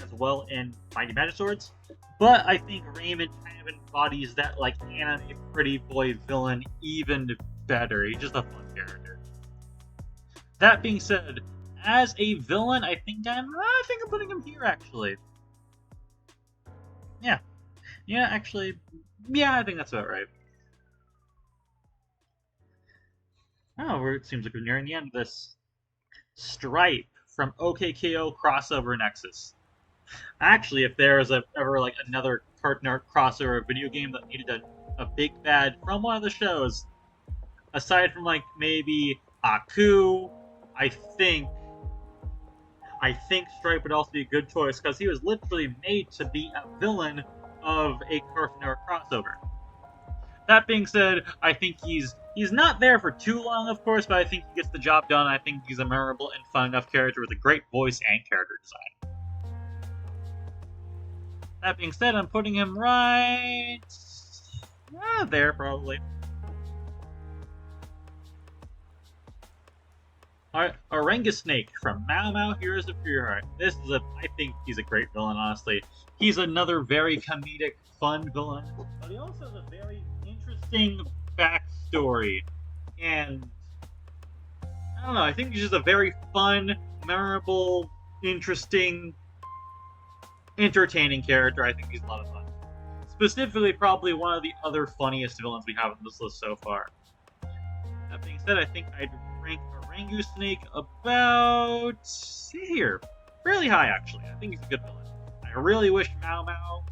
as well in Mighty Magic Swords, but I think Raymond kind of embodies that like anime pretty boy villain even better. He's just a fun character. That being said, as a villain, I think I'm putting him here actually. Yeah, actually, I think that's about right. Oh, it seems like we're nearing the end of this. Stripe from OKKO Crossover Nexus. Actually, if there is ever like another Cartoon Network crossover video game that needed a big bad from one of the shows, aside from like maybe Aku, I think Stripe would also be a good choice because he was literally made to be a villain of a Cartoon Network crossover. That being said, I think he's not there for too long, of course, but I think he gets the job done. I think he's a memorable and fun enough character with a great voice and character design. That being said, I'm putting him right there, probably. Alright, Orangus Snake from Mao Mao Heroes of Pure Heart. I think he's a great villain, honestly. He's another very comedic, fun villain, but he also has a very interesting backstory. And, I don't know, I think he's just a very fun, memorable, interesting, entertaining character. I think he's a lot of fun. Specifically, probably one of the other funniest villains we have on this list so far. That being said, I think I'd rank Orangus Snake about here. Fairly high, actually. I think he's a good villain. I really wish Mao Mao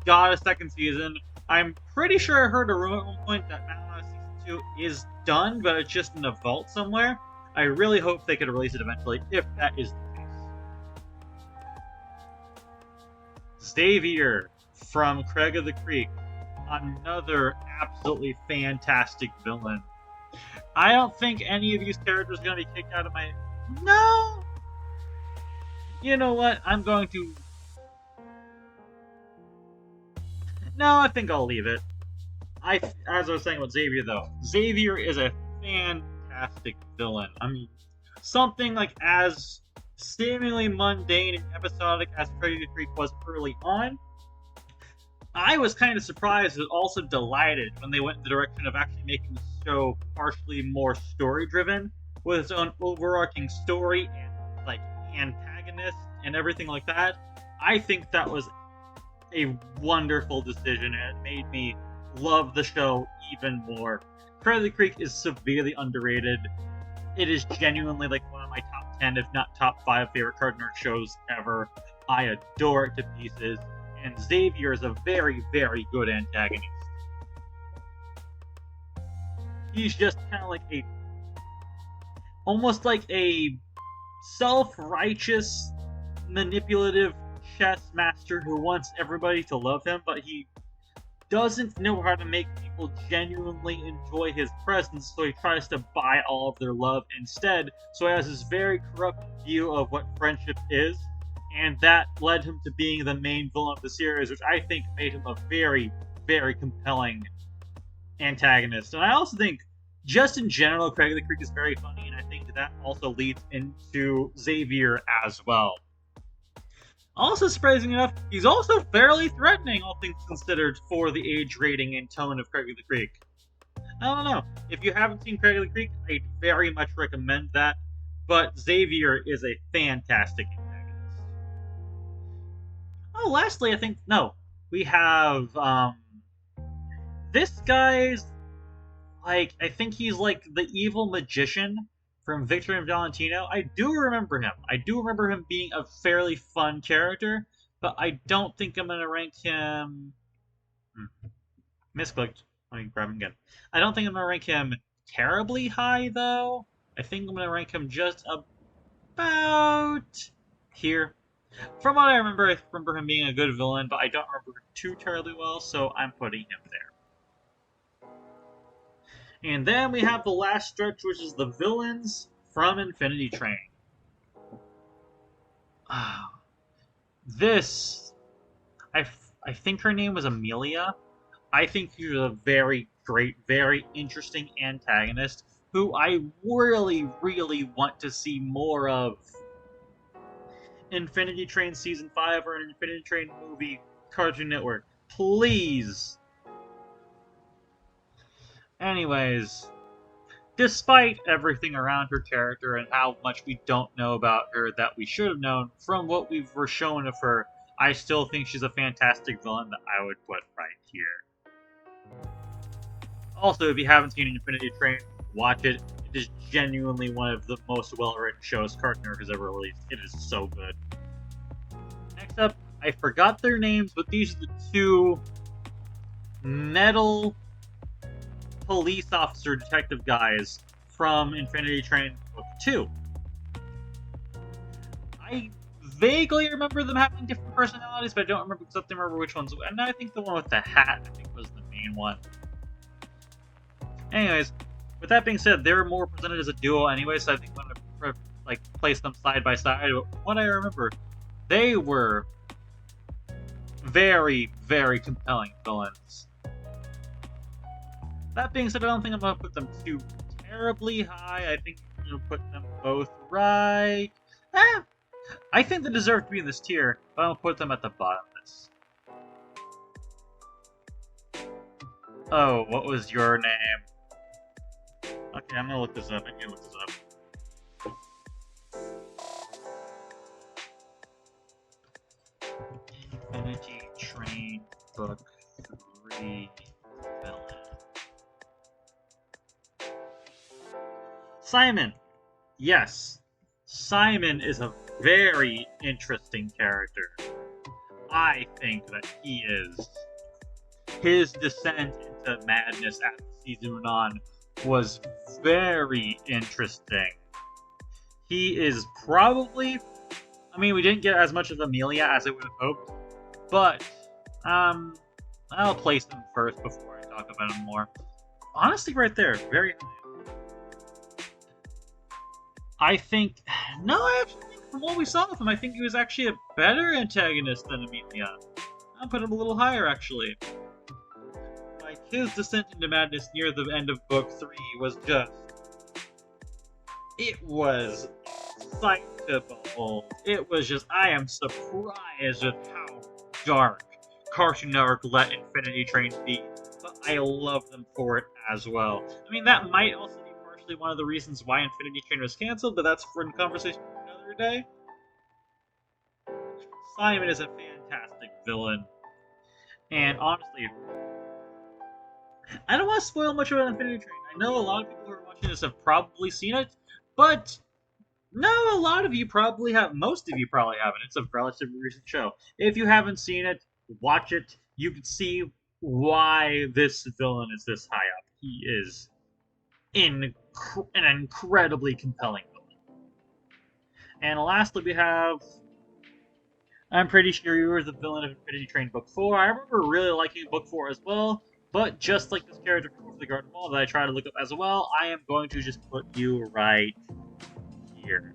got a second season. I'm pretty sure I heard a rumor at one point that Mao Mao Season 2 is done, but it's just in a vault somewhere. I really hope they could release it eventually, if that is the case. Xavier from Craig of the Creek. Another absolutely fantastic villain. I don't think any of these characters are going to be kicked out of my... No! You know what? I'm going to... No, I think I'll leave it. As I was saying about Xavier, though, Xavier is a fantastic villain. I mean, something like as seemingly mundane and episodic as Craig of the Creek was early on, I was kind of surprised but also delighted when they went in the direction of actually making the show partially more story-driven, with its own overarching story and, like, antagonist and everything like that. I think that was a wonderful decision, and it made me love the show even more. Craig of the Creek is severely underrated. It is genuinely like one of my top 10, if not top 5 favorite Cartoon Network shows ever. I adore it to pieces, and Xavier is a very, very good antagonist. He's just kind of like almost like a self-righteous, manipulative chess master who wants everybody to love him, but he doesn't know how to make people genuinely enjoy his presence, so he tries to buy all of their love instead. So he has this very corrupt view of what friendship is, and that led him to being the main villain of the series, which I think made him a very, very compelling antagonist. And I also think, just in general, Craig of the Creek is very funny, and I think that also leads into Xavier as well. Also, surprising enough, he's also fairly threatening, all things considered, for the age rating and tone of Craig of the Creek. I don't know. If you haven't seen Craig of the Creek, I'd very much recommend that, but Xavier is a fantastic antagonist. Oh, lastly, we have, this guy's, I think he's like the evil magician from Victor and Valentino. I do remember him. I do remember him being a fairly fun character, but I don't think I'm going to rank him... Misclicked. Let me grab him again. I don't think I'm going to rank him terribly high, though. I think I'm going to rank him just about here. From what I remember him being a good villain, but I don't remember too terribly well, so I'm putting him there. And then we have the last stretch, which is the villains from Infinity Train. This, I think her name was Amelia. I think she was a very great, very interesting antagonist who I really, really want to see more of. Infinity Train Season 5 or an Infinity Train movie, Cartoon Network. Please! Anyways, despite everything around her character and how much we don't know about her that we should have known from what we were shown of her, I still think she's a fantastic villain that I would put right here. Also, if you haven't seen Infinity Train, watch it. It is genuinely one of the most well-written shows Cartoon Network has ever released. It is so good. Next up, I forgot their names, but these are the two metal police officer detective guys from Infinity Train Book 2. I vaguely remember them having different personalities, but I don't remember which ones. And I think the one with the hat, was the main one. Anyways, with that being said, they were more presented as a duo anyway, so I think I'm going to place them side by side. But what I remember, they were very, very compelling villains. That being said, I don't think I'm going to put them too terribly high. I think I'm going to put them both right... I think they deserve to be in this tier, but I'll put them at the bottom of this. Oh, what was your name? Okay, I'm gonna look this up. I need to look this up. Infinity Train Book 3 villain. Simon! Yes, Simon is a very interesting character. I think that he is. His descent into madness as the season went on was very interesting. He is probably... I mean, we didn't get as much of Amelia as I would have hoped, but I'll place him first before I talk about him more. Honestly, right there, very high. I think... No, I actually think from what we saw of him, I think he was actually a better antagonist than Amelia. I'll put him a little higher, actually. Like, his descent into madness near the end of Book 3 was just... It was sight to behold. It was just... I am surprised at how dark Cartoon Network let Infinity Train be, but I love them for it as well. I mean, that might also be partially one of the reasons why Infinity Train was cancelled, but that's for a conversation for another day. Simon is a fantastic villain. And honestly, I don't want to spoil much about Infinity Train. I know a lot of people who are watching this have probably seen it, But no, a lot of you probably have. Most of you probably haven't. It's a relatively recent show. If you haven't seen it, watch it. You can see why this villain is this high up. He is an incredibly compelling villain. And lastly, we have. I'm pretty sure you were the villain of Infinity Train Book 4. I remember really liking Book 4 as well, but just like this character from Over the Garden Wall that I try to look up as well, I am going to just put you right here.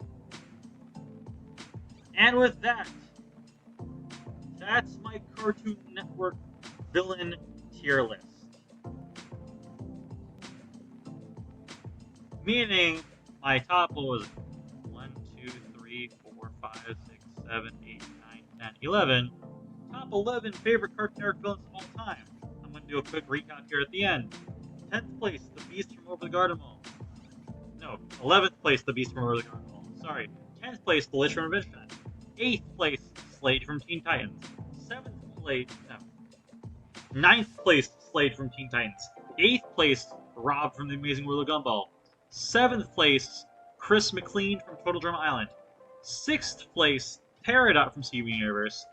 And with that, that's my Cartoon Network villain tier list. Meaning, my top was 1, 2, 3, 4, 5, 6, 7, 8, 9, 10, 11. Top 11 favorite Cartoon Network villains of all time. I'm going to do a quick recap here at the end. 10th place, the Beast from Over the Garden Wall. No, 11th place, the Beast from Over the Garden Wall. Sorry. 10th place, the Lich from Adventure Time. 8th place, Slade from Teen Titans. 7th place, no. 9th place, Slade from Teen Titans. 8th place, Rob from The Amazing World of Gumball. 7th place, Chris McLean from Total Drama Island. 6th place, Peridot from Steven Universe.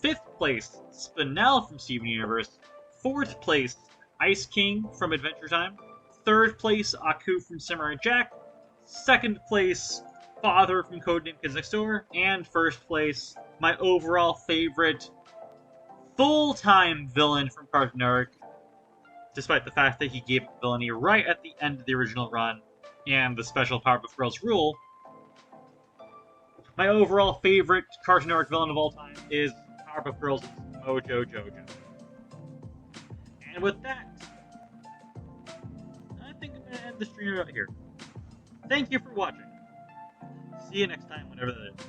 5th place, Spinel from Steven Universe. 4th place, Ice King from Adventure Time. 3rd place, Aku from Samurai Jack. 2nd place, Father from Codename Kids Next Door. And 1st place, my overall favorite full-time villain from Cartoon Network, despite the fact that he gave villainy right at the end of the original run and the special Powerpuff Girls rule. My overall favorite Cartoon Network villain of all time is Powerpuff Girls' Mojo Jojo. And with that, I think I'm going to end the stream right here. Thank you for watching. See you next time, whenever that is.